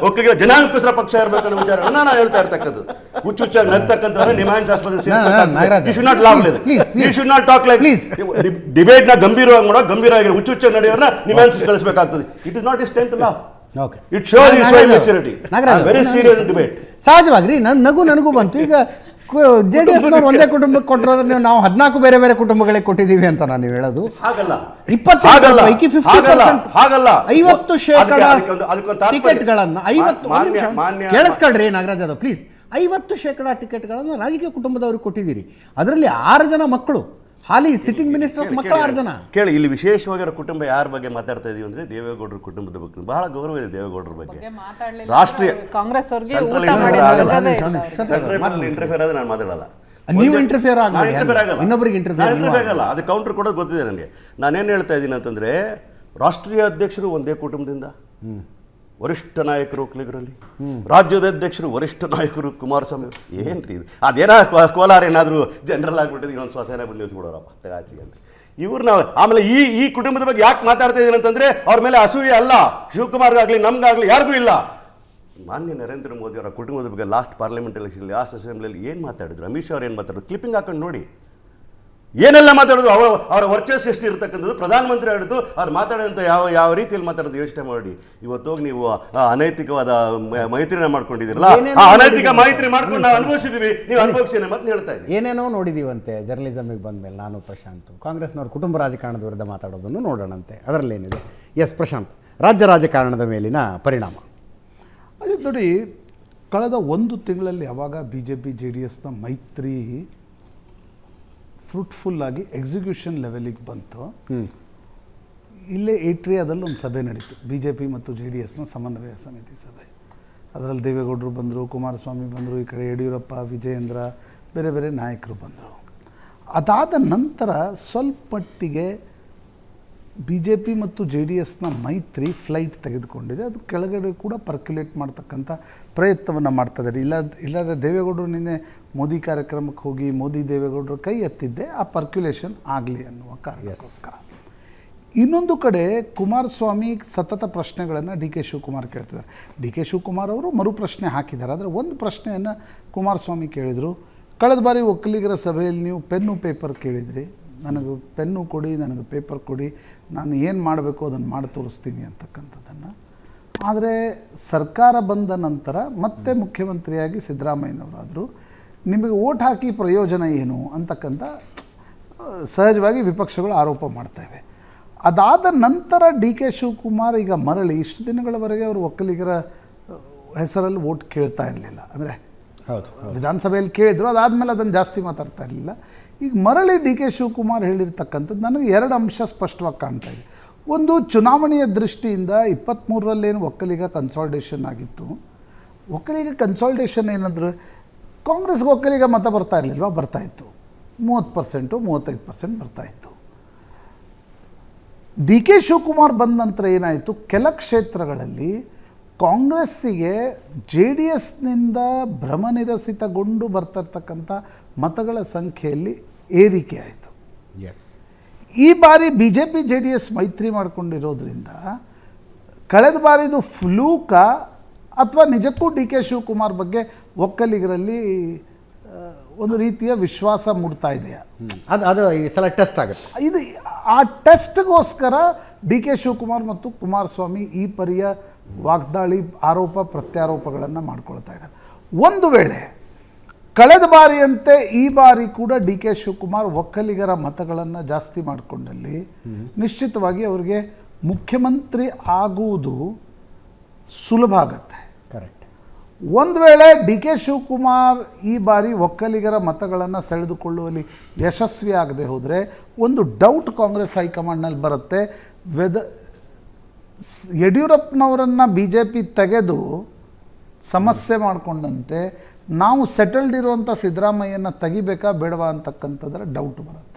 Speaker 7: ಒಕ್ಕಲಿಗರ ಜನಾಂಗಕ್ಕೋಸ್ಕರ ಪಕ್ಷ ಇರಬೇಕು ಅನ್ನೋ ವಿಚಾರವನ್ನು ನಾನು ಹೇಳ್ತಾ ಇರ್ತಕ್ಕಂಥದ್ದು. ಹುಚ್ಚುಚ್ಚಾಗಿ ನಗ್ತಕ್ಕಂಥ ನಿಮ್ಯಾನ್ಸ್ ಆಸ್ಪತ್ರೆ should not talk like debate ನ ಗಂಭೀರವಾಗಿ ಹುಚ್ಚುಚ್ಚಾಗಿ ನಡೆಯೋರ್ನ ನಿಮ್ಯಾನ್ಸ್ ಕಳಿಸಬೇಕಾಗ್ತದೆ. It is not is time to laugh.
Speaker 1: Okay,
Speaker 7: it shows your soul maturity. Very serious debate.
Speaker 1: ಸಹಜವಾಗಿ ನನಗೂ ಬಂತು. ಈಗ JDSನವ್ರು ಒಂದೇ ಕುಟುಂಬಕ್ಕೆ ಕೊಟ್ಟಿರೋದ್ರೆ ನಾವು 14 ಬೇರೆ ಬೇರೆ ಕುಟುಂಬಗಳಿಗೆ ಕೊಟ್ಟಿದ್ದೀವಿ ಅಂತ ನಾನು ಹೇಳೋದು
Speaker 7: ಹಾಗಲ್ಲ.
Speaker 1: 20 ಪೈಕಿ 50% ಟಿಕೆಟ್ಗಳನ್ನು ಕೇಳಿಸ್ಕೊಳ್ರಿ ನಾಗರಾಜ್ ಯಾದವ್ ಪ್ಲೀಸ್, 50% ಟಿಕೆಟ್ಗಳನ್ನು ರಾಜಕೀಯ ಕುಟುಂಬದವ್ರಿಗೆ ಕೊಟ್ಟಿದ್ದೀರಿ. ಅದರಲ್ಲಿ 6 ಜನ ಮಕ್ಕಳು, ಹಾಲಿ ಸಿಟ್ಟಿಂಗ್ ಮಿನಿಸ್ಟರ್ಸ್ ಮಕ್ಕಳು 6 ಜನ.
Speaker 7: ಕೇಳಿ, ಇಲ್ಲಿ ವಿಶೇಷವಾಗಿರೋ ಕುಟುಂಬ ಯಾರ ಬಗ್ಗೆ ಮಾತಾಡ್ತಾ ಇದೀವಿ ಅಂದ್ರೆ ದೇವೇಗೌಡರ ಕುಟುಂಬದ ಬಗ್ಗೆ ಬಹಳ ಗೌರವ ಇದೆ. ದೇವೇಗೌಡರ ಬಗ್ಗೆ ರಾಷ್ಟ್ರೀಯ
Speaker 8: ಕಾಂಗ್ರೆಸ್
Speaker 7: ಇಂಟರ್ಫಿಯರ್ ಆದ್ರೆ ನಾನು ಮಾತಾಡಲ್ಲ.
Speaker 1: ನೀವು ಇಂಟರ್ಫಿಯರ್ ಆಗಲ್ಲ, ಇನ್ನೊಬ್ಬರಿಗೆ
Speaker 7: ಇಂಟರ್ಫಿಯರ್ ಆಗಲ್ಲ. ಅದು ಕೌಂಟರ್ ಕೊಡೋದು ಗೊತ್ತಿದೆ ನನಗೆ. ನಾನೇನು ಹೇಳ್ತಾ ಇದ್ದೀನಿ ಅಂತಂದ್ರೆ, ರಾಷ್ಟ್ರೀಯ ಅಧ್ಯಕ್ಷರು ಒಂದೇ ಕುಟುಂಬದಿಂದ, ವರಿಷ್ಠ ನಾಯಕರು ಒಕ್ಕಲಿಗರಲ್ಲಿ, ರಾಜ್ಯದ ಅಧ್ಯಕ್ಷರು ವರಿಷ್ಠ ನಾಯಕರು ಕುಮಾರಸ್ವಾಮಿ. ಏನ್ರಿ ಇದು? ಅದೇನೋ ಕೋಲಾರ ಏನಾದರೂ ಜನರಲ್ ಆಗಿಬಿಟ್ಟಿದೆ, ಇನ್ನೊಂದು ಸ್ವಸೇನೆ ಬಂದು ನಿಲ್ಸ್ಬಿಡೋರಪ್ಪ ತಗಾಚಿಗೆ ಅಂತ ಇವ್ರನ್ನ. ಆಮೇಲೆ ಈ ಕುಟುಂಬದ ಬಗ್ಗೆ ಯಾಕೆ ಮಾತಾಡ್ತಾ ಇದ್ದೀನಿ ಅಂತಂದ್ರೆ, ಅವ್ರ ಮೇಲೆ ಅಸೂಯೆ ಅಲ್ಲ, ಶಿವಕುಮಾರ್ಗಾಗಲಿ ನಮ್ಗಾಗಲಿ ಯಾರಿಗೂ ಇಲ್ಲ. ಮಾನ್ಯ ನರೇಂದ್ರ ಮೋದಿ ಅವರ ಕುಟುಂಬದ ಬಗ್ಗೆ ಲಾಸ್ಟ್ ಪಾರ್ಲಿಮೆಂಟ್ ಎಲೆಕ್ಷನ್, ಲಾಸ್ಟ್ ಅಸೆಂಬ್ಲಿಯಲ್ಲಿ ಏನು ಮಾತಾಡಿದ್ರು, ಅಮಿತ್ ಶಾ ಅವ್ರು ಏನು ಮಾತಾಡಿದ್ರು, ಕ್ಲಿಪ್ಪಿಂಗ್ ಹಾಕೊಂಡು ನೋಡಿ ಏನೆಲ್ಲ ಮಾತಾಡೋದು, ಅವರ ವರ್ಚಸ್ಸು ಎಷ್ಟು ಇರತಕ್ಕಂಥದ್ದು, ಪ್ರಧಾನಮಂತ್ರಿ ಆಡಿದ್ದು ಅವ್ರು ಮಾತಾಡೋಂಥ ಯಾವ ರೀತಿಯಲ್ಲಿ ಮಾತಾಡೋದು ಯೋಚನೆ ಮಾಡಿ. ಇವತ್ತು ಹೋಗಿ ನೀವು ಅನೈತಿಕವಾದ ಮೈತ್ರಿನ ಮಾಡ್ಕೊಂಡಿದ್ದೀರಲ್ಲ, ಆ ಅನೈತಿಕ ಮೈತ್ರಿ ಮಾಡ್ಕೊಂಡು ನಾವು ಅನುಭವಿಸಿದೀವಿ, ನೀವು ಅನುಭವಿಸಿನ ಮತ್ತೆ ಹೇಳ್ತಾ ಇದ್ದೀವಿ.
Speaker 1: ಏನೇನೋ ನೋಡಿದೀವಂತೆ ಜರ್ನಲಿಸಮಿಗೆ ಬಂದಮೇಲೆ. ನಾನು ಪ್ರಶಾಂತ್ ಕಾಂಗ್ರೆಸ್ನವ್ರು ಕುಟುಂಬ ರಾಜಕಾರಣದ ವಿರುದ್ಧ ಮಾತಾಡೋದನ್ನು ನೋಡೋಣಂತೆ. ಅದರಲ್ಲೇನಿದೆ. ಎಸ್ ಪ್ರಶಾಂತ್, ರಾಜ್ಯ ರಾಜಕಾರಣದ ಮೇಲಿನ ಪರಿಣಾಮ
Speaker 9: ಅದೇ ನೋಡಿ, ಕಳೆದ 1 ತಿಂಗಳಲ್ಲಿ ಯಾವಾಗ BJP JDSನ ಮೈತ್ರಿ ಫ್ರೂಟ್ಫುಲ್ಲಾಗಿ ಎಕ್ಸಿಕ್ಯೂಷನ್ ಲೆವೆಲಿಗೆ ಬಂತು, ಇಲ್ಲೇ ಏಟ್ರಿಯಾದಲ್ಲಿ ಒಂದು ಸಭೆ ನಡೀತು, BJP ಮತ್ತು JDSನ ಸಮನ್ವಯ ಸಮಿತಿ ಸಭೆ. ಅದರಲ್ಲಿ ದೇವೇಗೌಡರು ಬಂದರು, ಕುಮಾರಸ್ವಾಮಿ ಬಂದರು, ಈ ಕಡೆ ಯಡಿಯೂರಪ್ಪ, ವಿಜಯೇಂದ್ರ, ಬೇರೆ ಬೇರೆ ನಾಯಕರು ಬಂದರು. ಅದಾದ ನಂತರ ಸ್ವಲ್ಪ ಮಟ್ಟಿಗೆ BJP ಮತ್ತು JDSನ ಮೈತ್ರಿ ಫ್ಲೈಟ್ ತೆಗೆದುಕೊಂಡಿದೆ. ಅದು ಕೆಳಗಡೆ ಕೂಡ ಪರ್ಕ್ಯುಲೇಟ್ ಮಾಡ್ತಕ್ಕಂಥ ಪ್ರಯತ್ನವನ್ನು ಮಾಡ್ತಿದ್ದಾರೆ. ಇಲ್ಲದ ದೇವೇಗೌಡರು ನಿನ್ನೆ ಮೋದಿ ಕಾರ್ಯಕ್ರಮಕ್ಕೆ ಹೋಗಿ ಮೋದಿ ದೇವೇಗೌಡರು ಕೈ ಎತ್ತಿದ್ದೆ ಆ ಪರ್ಕ್ಯುಲೇಷನ್ ಆಗಲಿ ಅನ್ನುವ ಕಾರಣಕ್ಕೋಸ್ಕರ. ಇನ್ನೊಂದು ಕಡೆ ಕುಮಾರಸ್ವಾಮಿ ಸತತ ಪ್ರಶ್ನೆಗಳನ್ನು DK ಶಿವಕುಮಾರ್ ಕೇಳ್ತಿದ್ದಾರೆ. DK ಶಿವಕುಮಾರ್ ಅವರು ಮರು ಪ್ರಶ್ನೆ ಹಾಕಿದ್ದಾರೆ. ಆದರೆ ಒಂದು ಪ್ರಶ್ನೆಯನ್ನು ಕುಮಾರಸ್ವಾಮಿ ಕೇಳಿದರು. ಕಳೆದ ಬಾರಿ ಒಕ್ಕಲಿಗರ ಸಭೆಯಲ್ಲಿ ನೀವು ಪೆನ್ನು ಪೇಪರ್ ಕೇಳಿದ್ರಿ, ನನಗೆ ಪೆನ್ನು ಕೊಡಿ, ನನಗೆ ಪೇಪರ್ ಕೊಡಿ, ನಾನು ಏನು ಮಾಡಬೇಕು ಅದನ್ನು ಮಾಡಿ ತೋರಿಸ್ತೀನಿ ಅಂತಕ್ಕಂಥದ್ದನ್ನು. ಆದರೆ ಸರ್ಕಾರ ಬಂದ ನಂತರ ಮತ್ತೆ ಮುಖ್ಯಮಂತ್ರಿಯಾಗಿ ಸಿದ್ದರಾಮಯ್ಯನವರಾದರು, ನಿಮಗೆ ಓಟ್ ಹಾಕಿ ಪ್ರಯೋಜನ ಏನು ಅಂತಕ್ಕಂಥ ಸಹಜವಾಗಿ ವಿಪಕ್ಷಗಳು ಆರೋಪ ಮಾಡ್ತೇವೆ. ಅದಾದ ನಂತರ DK ಶಿವಕುಮಾರ್ ಈಗ ಮರಳಿ, ಇಷ್ಟು ದಿನಗಳವರೆಗೆ ಅವರು ಒಕ್ಕಲಿಗರ ಹೆಸರಲ್ಲಿ ಓಟ್ ಕೇಳ್ತಾ ಇರಲಿಲ್ಲ. ಅಂದರೆ
Speaker 1: ಹೌದು,
Speaker 9: ವಿಧಾನಸಭೆಯಲ್ಲಿ ಕೇಳಿದ್ರು, ಅದಾದಮೇಲೆ ಅದನ್ನು ಜಾಸ್ತಿ ಮಾತಾಡ್ತಾ ಇರಲಿಲ್ಲ. ಈಗ ಮರಳಿ DK ಶಿವಕುಮಾರ್ ಹೇಳಿರ್ತಕ್ಕಂಥದ್ದು ನನಗೆ 2 ಅಂಶ ಸ್ಪಷ್ಟವಾಗಿ ಕಾಣ್ತಾ ಇದೆ. ಒಂದು, ಚುನಾವಣೆಯ ದೃಷ್ಟಿಯಿಂದ 23ರಲ್ಲೇನು ಒಕ್ಕಲಿಗ ಕನ್ಸಾಲ್ಟೇಷನ್ ಆಗಿತ್ತು, ಒಕ್ಕಲಿಗ ಕನ್ಸಾಲ್ಟೇಷನ್ ಏನಂದ್ರೆ ಕಾಂಗ್ರೆಸ್ಗೆ ಒಕ್ಕಲಿಗ ಮತ ಬರ್ತಾ ಇರಲಿಲ್ವಾ, ಬರ್ತಾಯಿತ್ತು, 30% 35% ಬರ್ತಾಯಿತ್ತು. DK ಶಿವಕುಮಾರ್ ಬಂದ ನಂತರ ಏನಾಯಿತು, ಕೆಲ ಕ್ಷೇತ್ರಗಳಲ್ಲಿ ಕಾಂಗ್ರೆಸ್ಸಿಗೆ JDSನಿಂದ ಭ್ರಮನಿರಸಿತಗೊಂಡು ಬರ್ತಿರ್ತಕ್ಕಂಥ ಮತಗಳ ಸಂಖ್ಯೆಯಲ್ಲಿ ಏರಿಕೆ ಆಯಿತು.
Speaker 1: ಎಸ್,
Speaker 9: ಈ ಬಾರಿ BJP JDS ಮೈತ್ರಿ ಮಾಡಿಕೊಂಡಿರೋದ್ರಿಂದ ಕಳೆದ ಬಾರಿದು ಫ್ಲೂಕ ಅಥವಾ ನಿಜಕ್ಕೂ DK ಶಿವಕುಮಾರ್ ಬಗ್ಗೆ ಒಕ್ಕಲಿಗರಲ್ಲಿ ಒಂದು ರೀತಿಯ ವಿಶ್ವಾಸ ಮೂಡ್ತಾ ಇದೆಯಾ,
Speaker 1: ಅದು ಈ ಸಲ ಟೆಸ್ಟ್ ಆಗುತ್ತೆ.
Speaker 9: ಇದು ಆ ಟೆಸ್ಟ್ಗೋಸ್ಕರ DK ಶಿವಕುಮಾರ್ ಮತ್ತು ಕುಮಾರಸ್ವಾಮಿ ಈ ಪರಿಯ ವಾಗ್ದಾಳಿ, ಆರೋಪ ಪ್ರತ್ಯಾರೋಪಗಳನ್ನು ಮಾಡ್ಕೊಳ್ತಾ ಇದ್ದಾರೆ. ಒಂದು ವೇಳೆ ಕಳೆದ ಬಾರಿಯಂತೆ ಈ ಬಾರಿ ಕೂಡ DK ಶಿವಕುಮಾರ್ ಒಕ್ಕಲಿಗರ ಮತಗಳನ್ನು ಜಾಸ್ತಿ ಮಾಡಿಕೊಂಡಲ್ಲಿ ನಿಶ್ಚಿತವಾಗಿ ಅವರಿಗೆ ಮುಖ್ಯಮಂತ್ರಿ ಆಗುವುದು ಸುಲಭ ಆಗತ್ತೆ.
Speaker 1: ಕರೆಕ್ಟ್.
Speaker 9: ಒಂದು ವೇಳೆ ಡಿ ಕೆ ಶಿವಕುಮಾರ್ ಈ ಬಾರಿ ಒಕ್ಕಲಿಗರ ಮತಗಳನ್ನು ಸೆಳೆದುಕೊಳ್ಳುವಲ್ಲಿ ಯಶಸ್ವಿ ಆಗದೆ ಹೋದರೆ ಒಂದು ಡೌಟ್ ಕಾಂಗ್ರೆಸ್ ಹೈಕಮಾಂಡ್ನಲ್ಲಿ ಬರುತ್ತೆ. ಯಡಿಯೂರಪ್ಪನವರನ್ನು BJP ತೆಗೆದು ಸಮಸ್ಯೆ ಮಾಡಿಕೊಂಡಂತೆ ನಾವು ಸೆಟಲ್ಡ್ ಇರುವಂಥ ಸಿದ್ದರಾಮಯ್ಯನ ತೆಗಿಬೇಕಾ ಬೇಡವಾ ಅಂತಕ್ಕಂಥದ್ರ ಡೌಟ್ ಬರುತ್ತೆ.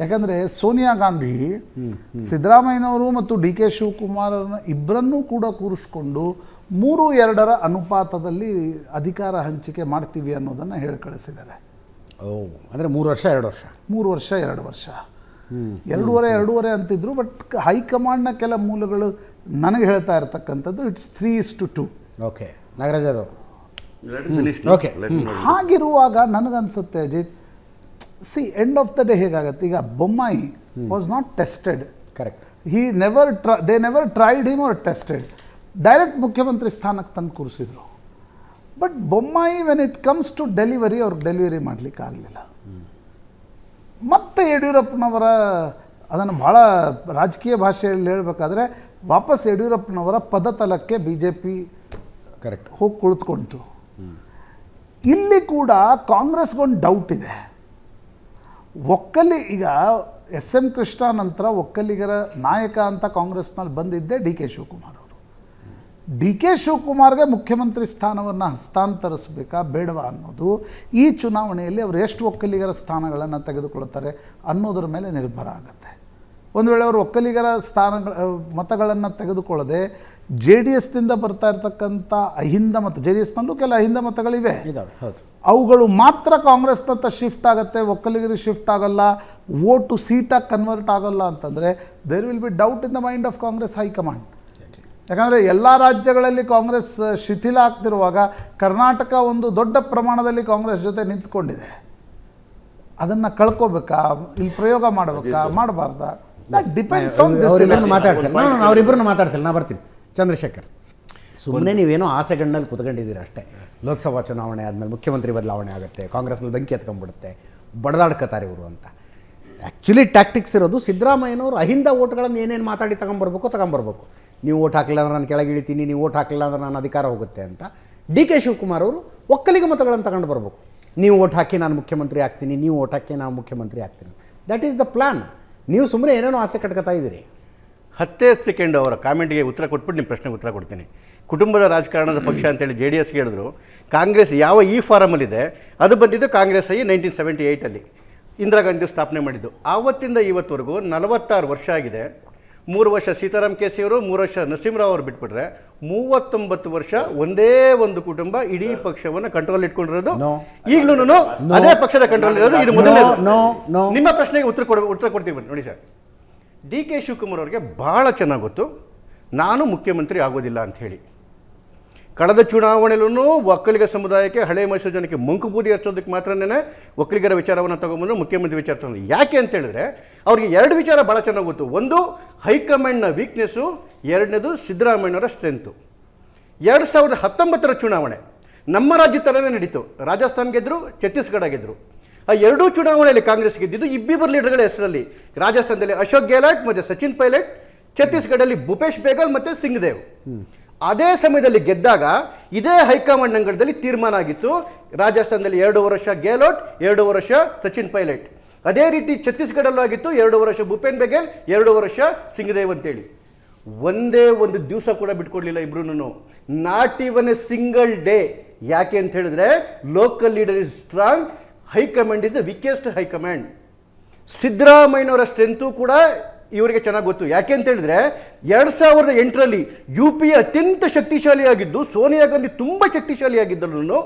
Speaker 9: ಯಾಕಂದರೆ ಸೋನಿಯಾ ಗಾಂಧಿ ಸಿದ್ದರಾಮಯ್ಯನವರು ಮತ್ತು ಡಿ ಕೆ ಶಿವಕುಮಾರನ ಇಬ್ಬರನ್ನೂ ಕೂಡ ಕೂರಿಸ್ಕೊಂಡು 3-2 ಅನುಪಾತದಲ್ಲಿ ಅಧಿಕಾರ ಹಂಚಿಕೆ ಮಾಡ್ತೀವಿ ಅನ್ನೋದನ್ನು ಹೇಳಿ ಕಳಿಸಿದ್ದಾರೆ.
Speaker 1: ಅಂದರೆ 3 ವರ್ಷ 2 ವರ್ಷ
Speaker 9: 3 ವರ್ಷ 2 ವರ್ಷ 2.5 ಅಂತಿದ್ರು. ಬಟ್ ಹೈಕಮಾಂಡ್ನ ಕೆಲ ಮೂಲಗಳು ನನಗೆ ಹೇಳ್ತಾ ಇರ್ತಕ್ಕಂಥದ್ದು it's 3:2.
Speaker 1: Okay, Nagaraj Yadav. Okay,
Speaker 9: ಹಾಗಿರುವಾಗ ನನಗನ್ಸುತ್ತೆ Ajit, end of the day ಹೇಗಾಗತ್ತೆ, ಈಗ Bommai was not tested.
Speaker 1: Correct.
Speaker 9: They never tried him or tested. Direct ಮುಖ್ಯಮಂತ್ರಿ ಸ್ಥಾನಕ್ಕೆ ತಂದು ಕೂರಿಸಿದ್ರು. But Bommai when it comes to delivery ಅವ್ರಿಗೆ ಡೆಲಿವರಿ ಮಾಡಲಿಕ್ಕೆ ಆಗಲಿಲ್ಲ. ಮತ್ತು ಯಡಿಯೂರಪ್ಪನವರ ಅದನ್ನು ಭಾಳ ರಾಜಕೀಯ ಭಾಷೆಯಲ್ಲಿ ಹೇಳಬೇಕಾದ್ರೆ ವಾಪಸ್ ಯಡಿಯೂರಪ್ಪನವರ ಪದತಲಕ್ಕೆ BJP
Speaker 1: ಕರೆಕ್ಟ್
Speaker 9: ಹೋಗಿ ಕುಳಿತುಕೊಂತು. ಇಲ್ಲಿ ಕೂಡ ಕಾಂಗ್ರೆಸ್ಗೊಂದು ಡೌಟ್ ಇದೆ. ಈಗ SM ಕೃಷ್ಣ ನಂತರ ಒಕ್ಕಲಿಗರ ನಾಯಕ ಅಂತ ಕಾಂಗ್ರೆಸ್ನಲ್ಲಿ ಬಂದಿದ್ದೆ ಡಿ ಕೆ ಶಿವಕುಮಾರ್ ಅವರು. ಡಿ ಕೆ ಶಿವಕುಮಾರ್ಗೆ ಮುಖ್ಯಮಂತ್ರಿ ಸ್ಥಾನವನ್ನು ಹಸ್ತಾಂತರಿಸಬೇಕಾ ಬೇಡವಾ ಅನ್ನೋದು ಈ ಚುನಾವಣೆಯಲ್ಲಿ ಅವರು ಎಷ್ಟು ಒಕ್ಕಲಿಗರ ಸ್ಥಾನಗಳನ್ನು ತೆಗೆದುಕೊಳ್ತಾರೆ ಅನ್ನೋದರ ಮೇಲೆ ನಿರ್ಭರ ಆಗುತ್ತೆ. ಒಂದು ವೇಳೆ ಅವರು ಒಕ್ಕಲಿಗರ ಮತಗಳನ್ನು ತೆಗೆದುಕೊಳ್ಳದೆ JDSನಿಂದ ಬರ್ತಾ ಇರ್ತಕ್ಕಂಥ ಅಹಿಂದ ಮತ, JDSನಲ್ಲೂ ಕೆಲ ಅಹಿಂದ ಮತಗಳಿವೆ,
Speaker 1: ಹೌದು,
Speaker 9: ಅವುಗಳು ಮಾತ್ರ ಕಾಂಗ್ರೆಸ್ನತ್ತ ಶಿಫ್ಟ್ ಆಗುತ್ತೆ, ಒಕ್ಕಲಿಗರಿಗೆ ಶಿಫ್ಟ್ ಆಗಲ್ಲ, ವೋಟು ಸೀಟಾಗಿ ಕನ್ವರ್ಟ್ ಆಗಲ್ಲ ಅಂತಂದರೆ there will be doubt in the mind of Congress high command. ಯಾಕಂದರೆ ಎಲ್ಲ ರಾಜ್ಯಗಳಲ್ಲಿ ಕಾಂಗ್ರೆಸ್ ಶಿಥಿಲ ಆಗ್ತಿರುವಾಗ ಕರ್ನಾಟಕ ಒಂದು ದೊಡ್ಡ ಪ್ರಮಾಣದಲ್ಲಿ ಕಾಂಗ್ರೆಸ್ ಜೊತೆ ನಿಂತ್ಕೊಂಡಿದೆ. ಅದನ್ನು ಕಳ್ಕೋಬೇಕಾ, ಇಲ್ಲಿ ಪ್ರಯೋಗ ಮಾಡಬೇಕಾ, ಮಾಡಬಾರ್ದಾ?
Speaker 1: ಅವರಿಬ್ಬರನ್ನು ಮಾತಾಡ್ಸಲ್ಲ. ನಾ ಬರ್ತೀನಿ. ಚಂದ್ರಶೇಖರ್, ಸುಮ್ಮನೆ ನೀವೇನೋ ಆಸೆಗಣ್ಣಲ್ಲಿ ಕುತ್ಕೊಂಡಿದ್ದೀರ ಅಷ್ಟೇ. ಲೋಕಸಭಾ ಚುನಾವಣೆ ಆದಮೇಲೆ ಮುಖ್ಯಮಂತ್ರಿ ಬದಲಾವಣೆ ಆಗುತ್ತೆ, ಕಾಂಗ್ರೆಸ್ನಲ್ಲಿ ಬೆಂಕಿ ಎತ್ಕೊಂಡ್ಬಿಡುತ್ತೆ, ಬಡದಾಡ್ಕೋತಾರೆ ಇವರು ಅಂತ. ಆ್ಯಕ್ಚುಲಿ ಟ್ಯಾಕ್ಟಿಕ್ಸ್ ಇರೋದು ಸಿದ್ದರಾಮಯ್ಯನವರು ಅಹಿಂದ ಓಟ್ಗಳನ್ನು ಏನೇನು ಮಾತಾಡಿ ತಗೊಂಬರ್ಬೇಕು. ನೀವು ಓಟ್ ಹಾಕಲಿಲ್ಲ ಅಂದ್ರೆ ನಾನು ಕೆಳಗೆ ಇಳಿತೀನಿ, ನೀವು ಓಟ್ ಹಾಕಲಿಲ್ಲ ಅಂದ್ರೆ ನಾನು ಅಧಿಕಾರ ಹೋಗುತ್ತೆ ಅಂತ. ಡಿ ಕೆ ಶಿವಕುಮಾರ್ ಅವರು ಒಕ್ಕಲಿಗ ಮತಗಳನ್ನು ತಗೊಂಡು ಬರಬೇಕು. ನೀವು ಓಟ್ ಹಾಕಿ ನಾನು ಮುಖ್ಯಮಂತ್ರಿ ಆಗ್ತೀನಿ, ನೀವು ಓಟ್ ಹಾಕಿ ನಾನು ಮುಖ್ಯಮಂತ್ರಿ ಆಗ್ತೀನಿ. That is the plan. ನೀವು ಸುಮ್ಮನೆ ಏನೇನೋ ಆಸೆ ಕಟ್ಕೊತಾ ಇದ್ದೀರಿ.
Speaker 8: 10 ಸೆಕೆಂಡ್ ಅವರ ಕಾಮೆಂಟ್ಗೆ ಉತ್ತರ ಕೊಟ್ಬಿಟ್ಟು ನಿಮ್ಮ ಪ್ರಶ್ನೆಗೆ ಉತ್ತರ ಕೊಡ್ತೀನಿ. ಕುಟುಂಬದ ರಾಜಕಾರಣದ ಪಕ್ಷ ಅಂತೇಳಿ JDS ಹೇಳಿದ್ರು. ಕಾಂಗ್ರೆಸ್ ಯಾವ ಫಾರಮಲ್ಲಿದೆ ಅದು ಬಂದಿದ್ದು ಕಾಂಗ್ರೆಸ್ 1978 ಇಂದಿರಾ ಗಾಂಧಿ ಸ್ಥಾಪನೆ ಮಾಡಿದ್ದು. ಆವತ್ತಿಂದ ಇವತ್ತವರೆಗೂ 46 ವರ್ಷ ಆಗಿದೆ. 3 ವರ್ಷ ಸೀತಾರಾಮ್ ಕೇಸಿಯವರು, 3 ವರ್ಷ ನರಸಿಂಹರಾವ್ ಅವರು ಬಿಟ್ಬಿಟ್ರೆ 39 ವರ್ಷ ಒಂದೇ ಒಂದು ಕುಟುಂಬ ಇಡೀ ಪಕ್ಷವನ್ನು ಕಂಟ್ರೋಲ್ ಇಟ್ಕೊಂಡಿರೋದು. ಈಗಲೂ ಅದೇ ಪಕ್ಷದ ಕಂಟ್ರೋಲ್ ಇರೋದು. ಇದು ಮೊದಲೇ ನಿಮ್ಮ ಪ್ರಶ್ನೆಗೆ ಉತ್ತರ ಕೊಡ್ತೀವಿ ನೋಡಿ ಸರ್. ಡಿ ಕೆ ಶಿವಕುಮಾರ್ ಅವರಿಗೆ ಬಹಳ ಚೆನ್ನಾಗಿ ಗೊತ್ತು ನಾನು ಮುಖ್ಯಮಂತ್ರಿ ಆಗೋದಿಲ್ಲ ಅಂತ ಹೇಳಿ. ಕಳೆದ ಚುನಾವಣೆಯಲ್ಲೂ ಒಕ್ಕಲಿಗ ಸಮುದಾಯಕ್ಕೆ, ಹಳೆ ಮೈಸೂರು ಜನಕ್ಕೆ ಮಂಕುಬೂದಿ ಹಚ್ಚೋದಕ್ಕೆ ಮಾತ್ರನೇ ಒಕ್ಕಲಿಗರ ವಿಚಾರವನ್ನು ತಗೊಂಬಂದು ಮುಖ್ಯಮಂತ್ರಿ ವಿಚಾರ ತಗೊಂಡು. ಯಾಕೆ ಅಂತ ಹೇಳಿದ್ರೆ ಅವ್ರಿಗೆ 2 ವಿಚಾರ ಭಾಳ ಚೆನ್ನಾಗಿ ಗೊತ್ತು. ಒಂದು ಹೈಕಮಾಂಡ್ನ ವೀಕ್ನೆಸ್ಸು, ಎರಡನೇದು ಸಿದ್ದರಾಮಯ್ಯನವರ ಸ್ಟ್ರೆಂತು. 2019 ಚುನಾವಣೆ ನಮ್ಮ ರಾಜ್ಯ ಥರನೇ ನಡೀತು. ರಾಜಸ್ಥಾನ್ ಗೆದ್ದರು, ಛತ್ತೀಸ್ಗಢ ಗೆದ್ದರು. ಆ 2 ಚುನಾವಣೆಯಲ್ಲಿ ಕಾಂಗ್ರೆಸ್ ಗೆದ್ದಿದ್ದು ಇಬ್ಬಿಬ್ಬರು ಲೀಡರ್ಗಳ ಹೆಸರಲ್ಲಿ. ರಾಜಸ್ಥಾನದಲ್ಲಿ ಅಶೋಕ್ ಗೆಹ್ಲೋಟ್ ಮತ್ತು ಸಚಿನ್ ಪೈಲಟ್, ಛತ್ತೀಸ್ಗಢಲ್ಲಿ ಭೂಪೇಶ್ ಬೇಗಲ್ ಮತ್ತು ಸಿಂಗ್ ದೇವ್. ಅದೇ ಸಮಯದಲ್ಲಿ ಗೆದ್ದಾಗ ಇದೇ ಹೈಕಮಾಂಡ್ ಅಂಗಳದಲ್ಲಿ ತೀರ್ಮಾನ ಆಗಿತ್ತು. ರಾಜಸ್ಥಾನದಲ್ಲಿ 2 ವರ್ಷ ಗೆಹ್ಲೋಟ್, 2 ವರ್ಷ ಸಚಿನ್ ಪೈಲಟ್. ಅದೇ ರೀತಿ ಛತ್ತೀಸ್ಗಢಲ್ಲೂ ಆಗಿತ್ತು, 2 ವರ್ಷ ಭೂಪೇನ್ ಬೇಗಲ್, 2 ವರ್ಷ ಸಿಂಗ್ದೇವ್ ಅಂತೇಳಿ. ಒಂದೇ ಒಂದು ದಿವಸ ಕೂಡ ಬಿಟ್ಕೊಡ್ಲಿಲ್ಲ ಇಬ್ರು. Not even A single day. ಯಾಕೆ ಅಂತ ಹೇಳಿದ್ರೆ local leader is strong, high command is the weakest high command. ಸಿದ್ದರಾಮಯ್ಯನವರ ಸ್ಟ್ರೆಂತು ಕೂಡ ಇವರಿಗೆ ಚೆನ್ನಾಗಿ ಗೊತ್ತು. ಯಾಕೆ ಅಂತ ಹೇಳಿದ್ರೆ 2008 UPA ಅತ್ಯಂತ ಶಕ್ತಿಶಾಲಿಯಾಗಿದ್ದು, ಸೋನಿಯಾ ಗಾಂಧಿ ತುಂಬ ಶಕ್ತಿಶಾಲಿಯಾಗಿದ್ದರು.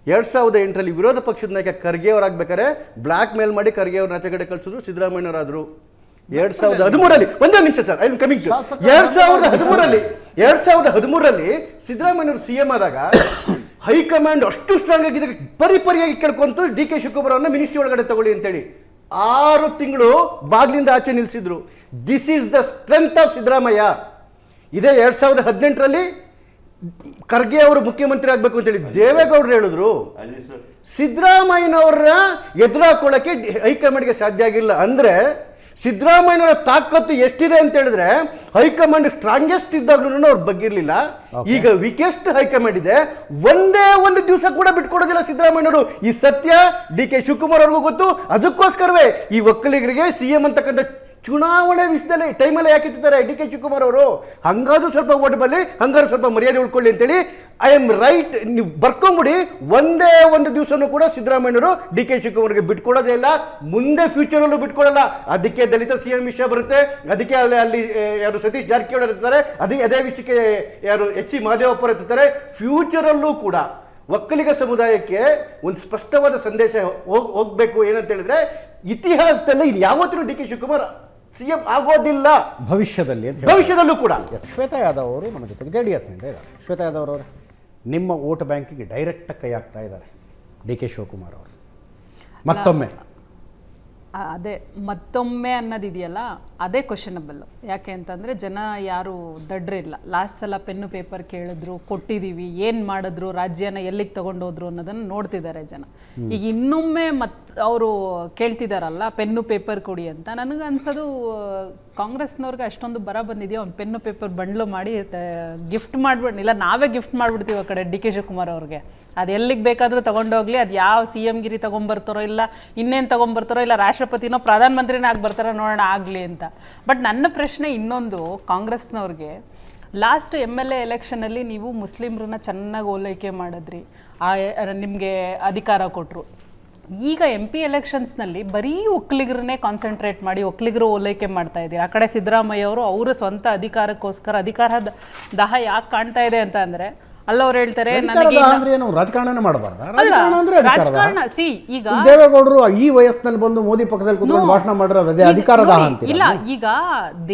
Speaker 8: 2008 ವಿರೋಧ ಪಕ್ಷದ ನಾಯಕ ಖರ್ಗೆ ಅವರಾಗಬೇಕಾದ್ರೆ ಬ್ಲ್ಯಾಕ್ ಮೇಲ್ ಮಾಡಿ ಖರ್ಗೆ ಅವ್ರ ಆಚೆಗಡೆ ಕಳಿಸಿದ್ರು, ಸಿದ್ದರಾಮಯ್ಯನವರಾದರು. 2013 ಒಂದೇ ನಿಮಿಷ sir, I am coming to 2013 ಸಿದ್ದರಾಮಯ್ಯನವರು CM ಆದಾಗ ಹೈಕಮಾಂಡ್ ಅಷ್ಟು ಸ್ಟ್ರಾಂಗ್ ಆಗಿದೆ, ಪರಿಪರಿಯಾಗಿ ಕೇಳ್ಕೊಂತು ಡಿ ಕೆ ಶಿವಕುಮಾರ್ ಅವರನ್ನ ಮಿನಿಸ್ಟ್ರಿ ಒಳಗಡೆ ತಗೊಳ್ಳಿ ಅಂತೇಳಿ 6 ತಿಂಗಳು ಬಾಗ್ಲಿಂದ ಆಚೆ ನಿಲ್ಲಿಸಿದ್ರು. This is the strength of Siddaramaiah. ಇದೇ 2018 ಖರ್ಗೆ ಅವರು ಮುಖ್ಯಮಂತ್ರಿ ಆಗಬೇಕು ಅಂತೇಳಿ ದೇವೇಗೌಡರು ಹೇಳಿದ್ರು. ಸಿದ್ದರಾಮಯ್ಯನವರ ಎದುರಾಕೊಳ್ಳಕ್ಕೆ ಹೈಕಮಾಂಡ್ಗೆ ಸಾಧ್ಯ ಆಗಿಲ್ಲ. ಅಂದ್ರೆ ಸಿದ್ದರಾಮಯ್ಯನವರ ತಾಕತ್ತು ಎಷ್ಟಿದೆ ಅಂತ ಹೇಳಿದ್ರೆ ಹೈಕಮಾಂಡ್ ಸ್ಟ್ರಾಂಗೆಸ್ಟ್ ಇದ್ದಾಗ್ಲೂ ಅವ್ರು ಬಗ್ಗಿರ್ಲಿಲ್ಲ. ಈಗ ವೀಕೆಸ್ಟ್ ಹೈಕಮಾಂಡ್ ಇದೆ, ಒಂದೇ ಒಂದು ದಿವಸ ಕೂಡ ಬಿಟ್ಕೊಡೋದಿಲ್ಲ ಸಿದ್ದರಾಮಯ್ಯನವರು. ಈ ಸತ್ಯ ಡಿ.ಕೆ. ಶಿವಕುಮಾರ್ ಅವ್ರಿಗೂ ಗೊತ್ತು. ಅದಕ್ಕೋಸ್ಕರವೇ ಈ ಒಕ್ಕಲಿಗರಿಗೆ ಸಿಎಂ ಅಂತಕ್ಕಂಥ ಚುನಾವಣೆ ವಿಷಯದಲ್ಲಿ ಟೈಮಲ್ಲಿ ಯಾಕಿರ್ತಾರೆ ಡಿ.ಕೆ. ಶಿವಕುಮಾರ್ ಅವರು. ಹಂಗಾದ್ರೂ ಸ್ವಲ್ಪ ಓಟ್ ಬರಲಿ, ಹಂಗಾದ್ರೂ ಸ್ವಲ್ಪ ಮರ್ಯಾದೆ ಉಳ್ಕೊಳ್ಳಿ ಅಂತೇಳಿ ಐ ಆಮ್ ರೈಟ್, ನೀವು ಬರ್ಕೊಂಬಿಡಿ. ಒಂದೇ ಒಂದು ದಿವಸನೂ ಕೂಡ ಸಿದ್ದರಾಮಯ್ಯನವರು ಡಿ.ಕೆ. ಶಿವಕುಮಾರ್ಗೆ ಬಿಟ್ಕೊಡೋದೇ ಇಲ್ಲ, ಮುಂದೆ ಫ್ಯೂಚರಲ್ಲೂ ಬಿಟ್ಕೊಡಲ್ಲ. ಅದಕ್ಕೆ ದಲಿತ ಸಿಎಂ ವಿಷಯ ಬರುತ್ತೆ, ಅದಕ್ಕೆ ಅಲ್ಲಿ ಯಾರು ಸತೀಶ್ ಜಾರಕಿಹೊಳಿ ಇರ್ತಾರೆ, ಅದೇ ವಿಷಯಕ್ಕೆ ಯಾರು ಎಚ್.ಸಿ. ಮಹದೇವಪ್ಪ ಇರ್ತಾರೆ. ಫ್ಯೂಚರಲ್ಲೂ ಕೂಡ ಒಕ್ಕಲಿಗ ಸಮುದಾಯಕ್ಕೆ ಒಂದು ಸ್ಪಷ್ಟವಾದ ಸಂದೇಶ ಹೋಗ್ಬೇಕು. ಏನಂತ ಹೇಳಿದ್ರೆ, ಇತಿಹಾಸದಲ್ಲಿ ಯಾವತ್ತೂ ಡಿ.ಕೆ. ಶಿವಕುಮಾರ್ ಸಿಎಂ ಆಗೋದಿಲ್ಲ
Speaker 1: ಭವಿಷ್ಯದಲ್ಲಿ ಅಂತ
Speaker 8: ಭವಿಷ್ಯದಲ್ಲೂ ಕೂಡ.
Speaker 1: ಶ್ವೇತಾ ಯಾದವ್ ಅವರು ನಮ್ಮ ಜೊತೆಗೆ JDS ನಿಂದ ಇದ್ದಾರೆ. ಶ್ವೇತಾ ಯಾದವ್ ಅವರು ನಿಮ್ಮ ವೋಟ್ ಬ್ಯಾಂಕಿಗೆ ಡೈರೆಕ್ಟಾಗಿ ಕೈ ಹಾಕ್ತಾ ಇದ್ದಾರೆ ಡಿ.ಕೆ. ಶಿವಕುಮಾರ್ ಅವರು ಮತ್ತೊಮ್ಮೆ.
Speaker 10: ಅದೇ ಮತ್ತೊಮ್ಮೆ ಅನ್ನೋದಿದೆಯಲ್ಲ, ಅದೇ ಕ್ವಶನಬಲ್. ಯಾಕೆ ಅಂತಂದರೆ ಜನ ಯಾರು ದಡ್ರಿಲ್ಲ. ಲಾಸ್ಟ್ ಸಲ ಪೆನ್ನು ಪೇಪರ್ ಕೇಳಿದ್ರು, ಕೊಟ್ಟಿದ್ದೀವಿ, ಏನು ಮಾಡಿದ್ರು, ರಾಜ್ಯನ ಎಲ್ಲಿಗೆ ತೊಗೊಂಡೋದ್ರು ಅನ್ನೋದನ್ನು ನೋಡ್ತಿದ್ದಾರೆ ಜನ. ಈಗ ಇನ್ನೊಮ್ಮೆ ಅವರು ಕೇಳ್ತಿದಾರಲ್ಲ ಪೆನ್ನು ಪೇಪರ್ ಕೊಡಿ ಅಂತ. ನನಗೆ ಅನ್ಸೋದು ಕಾಂಗ್ರೆಸ್ನವ್ರಿಗೆ ಅಷ್ಟೊಂದು ಬರ ಬಂದಿದೆಯೋ ಅವ್ನು ಪೆನ್ನು ಪೇಪರ್ ಬಂಡ್ಲು ಮಾಡಿ ಗಿಫ್ಟ್ ಮಾಡ್ಬಿಡ್, ಇಲ್ಲ ನಾವೇ ಗಿಫ್ಟ್ ಮಾಡಿಬಿಡ್ತೀವಿ ಆ ಕಡೆ ಡಿ.ಕೆ. ಶಿವಕುಮಾರ್ ಅವ್ರಿಗೆ. ಅದು ಎಲ್ಲಿಗೆ ಬೇಕಾದರೂ ತೊಗೊಂಡೋಗ್ಲಿ, ಅದು ಯಾವ CM ಗಿರಿ ತೊಗೊಂಬರ್ತಾರೋ, ಇಲ್ಲ ಇನ್ನೇನು ತೊಗೊಂಬರ್ತಾರೋ, ಇಲ್ಲ ರಾಷ್ಟ್ರಪತಿನೋ ಪ್ರಧಾನಮಂತ್ರಿನೇ ಆಗಿ ಬರ್ತಾರೋ ನೋಡೋಣ ಆಗಲಿ ಅಂತ. ಬಟ್ ನನ್ನ ಪ್ರಶ್ನೆ ಇನ್ನೊಂದು, ಕಾಂಗ್ರೆಸ್ನವ್ರಿಗೆ ಲಾಸ್ಟ್ MLA ಎಲೆಕ್ಷನಲ್ಲಿ ನೀವು ಮುಸ್ಲಿಮ್ರನ್ನ ಚೆನ್ನಾಗಿ ಓಲೈಕೆ ಮಾಡಿದ್ರಿ, ನಿಮಗೆ ಅಧಿಕಾರ ಕೊಟ್ಟರು. ಈಗ MP ಎಲೆಕ್ಷನ್ಸ್ನಲ್ಲಿ ಬರೀ ಒಕ್ಕಲಿಗರನ್ನೇ ಕಾನ್ಸಂಟ್ರೇಟ್ ಮಾಡಿ ಒಕ್ಕಲಿಗರು ಓಲೈಕೆ ಮಾಡ್ತಾ ಇದ್ದೀರಿ. ಆ ಕಡೆ ಸಿದ್ದರಾಮಯ್ಯ ಅವರು ಅವರ ಸ್ವಂತ ಅಧಿಕಾರಕ್ಕೋಸ್ಕರ ಅಧಿಕಾರದ ದಾಹ ಯಾಕೆ ಕಾಣ್ತಾ ಇದೆ ಅಂತ ಅಂದರೆ, ಅಲ್ಲವ್ರು ಹೇಳ್ತಾರೆ
Speaker 1: ರಾಜಕಾರಣನೇ ಮಾಡಬಾರ್ದು.
Speaker 10: ರಾಜಕಾರಣ ಈಗ
Speaker 1: ದೇವೇಗೌಡರು ಈ ವಯಸ್ಸಿನಲ್ಲಿ ಬಂದು ಮೋದಿ ಪಕ್ಕದಲ್ಲಿ ಕೂತ್ಕೊಂಡು ಭಾಷಣ ಮಾಡಿರೋದು ಅದೇ ಅಧಿಕಾರದ ಅಂತ
Speaker 10: ಇಲ್ಲ. ಈಗ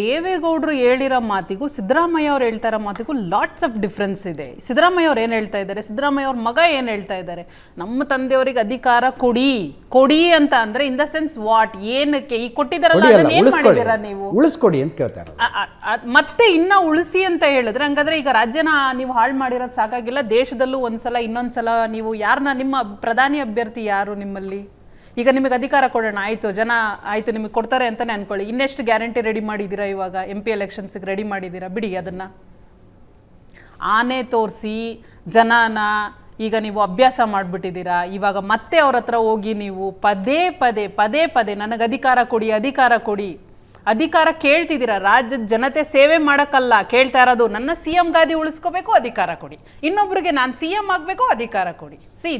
Speaker 10: ದೇವೇಗೌಡರು ಹೇಳಿರೋ ಮಾತಿಗೂ ಸಿದ್ದರಾಮಯ್ಯ ಅವ್ರು ಹೇಳ್ತಾ ಇರೋ ಮಾತಿಗೂ ಲಾಟ್ಸ್ ಆಫ್ ಡಿಫ್ರೆನ್ಸ್ ಇದೆ. ಸಿದ್ದರಾಮಯ್ಯ ಅವ್ರು ಏನು ಹೇಳ್ತಾ ಇದ್ದಾರೆ, ಸಿದ್ದರಾಮಯ್ಯ ಅವ್ರ ಮಗ ಏನು ಹೇಳ್ತಾ ಇದ್ದಾರೆ, ನಮ್ಮ ತಂದೆಯವರಿಗೆ ಅಧಿಕಾರ ಕೊಡಿ ಕೊಡಿ ಅಂತ ಅಂದ್ರೆ ಇನ್ ದ ಸೆನ್ಸ್ ವಾಟ್, ಏನಕ್ಕೆ ಈಗ ಕೊಟ್ಟಿದ್ದಾರಲ್ಲ ಅದನ್ನ ಏನ್ ಮಾಡಿದ್ದೀರಾ ನೀವು,
Speaker 1: ಉಳಿಸ್ಕೊಡಿ ಅಂತ ಕೇಳ್ತಾರೆ.
Speaker 10: ಮತ್ತೆ ಇನ್ನ ಉಳಿಸಿ ಅಂತ ಹೇಳಿದ್ರೆ ಹಂಗಾದ್ರೆ ಈಗ ರಾಜ್ಯನ ನೀವು ಹಾಳು ಮಾಡಿರೋದು ಸಾಕಾಗಿಲ್ಲ, ದೇಶದಲ್ಲೂ ಒಂದ್ಸಲ ಇನ್ನೊಂದ್ಸಲ ನೀವು ಯಾರನ್ನ, ನಿಮ್ಮ ಪ್ರಧಾನಿ ಅಭ್ಯರ್ಥಿ ಯಾರು ನಿಮ್ಮಲ್ಲಿ? ಈಗ ನಿಮಗೆ ಅಧಿಕಾರ ಕೊಡೋಣ, ಆಯಿತು ಜನ ಆಯಿತು ನಿಮಗೆ ಕೊಡ್ತಾರೆ ಅಂತಲೇ ಅನ್ಕೊಳ್ಳಿ, ಇನ್ನೆಷ್ಟು ಗ್ಯಾರಂಟಿ ರೆಡಿ ಮಾಡಿದ್ದೀರಾ? ಇವಾಗ MP ಎಲೆಕ್ಷನ್ಸ್ಗೆ ರೆಡಿ ಮಾಡಿದ್ದೀರಾ? ಬಿಡಿ ಅದನ್ನು, ಆನೆ ತೋರಿಸಿ ಜನನ ಈಗ ನೀವು ಅಭ್ಯಾಸ ಮಾಡಿಬಿಟ್ಟಿದ್ದೀರಾ. ಇವಾಗ ಮತ್ತೆ ಅವ್ರ ಹತ್ರ ಹೋಗಿ ನೀವು ಪದೇ ಪದೇ ಪದೇ ಪದೇ ನನಗೆ ಅಧಿಕಾರ ಕೊಡಿ ಅಧಿಕಾರ ಕೊಡಿ, ಅಧಿಕಾರ ಕೇಳ್ತಿದ್ದೀರಾ. ರಾಜ್ಯದ ಜನತೆ ಸೇವೆ ಮಾಡೋಕ್ಕಲ್ಲ ಕೇಳ್ತಾ ಇರೋದು, ನನ್ನ CM ಗಾದಿ ಉಳಿಸ್ಕೋಬೇಕು ಅಧಿಕಾರ ಕೊಡಿ, ಇನ್ನೊಬ್ರಿಗೆ ನಾನು CM ಆಗಬೇಕು ಅಧಿಕಾರ ಕೊಡಿ.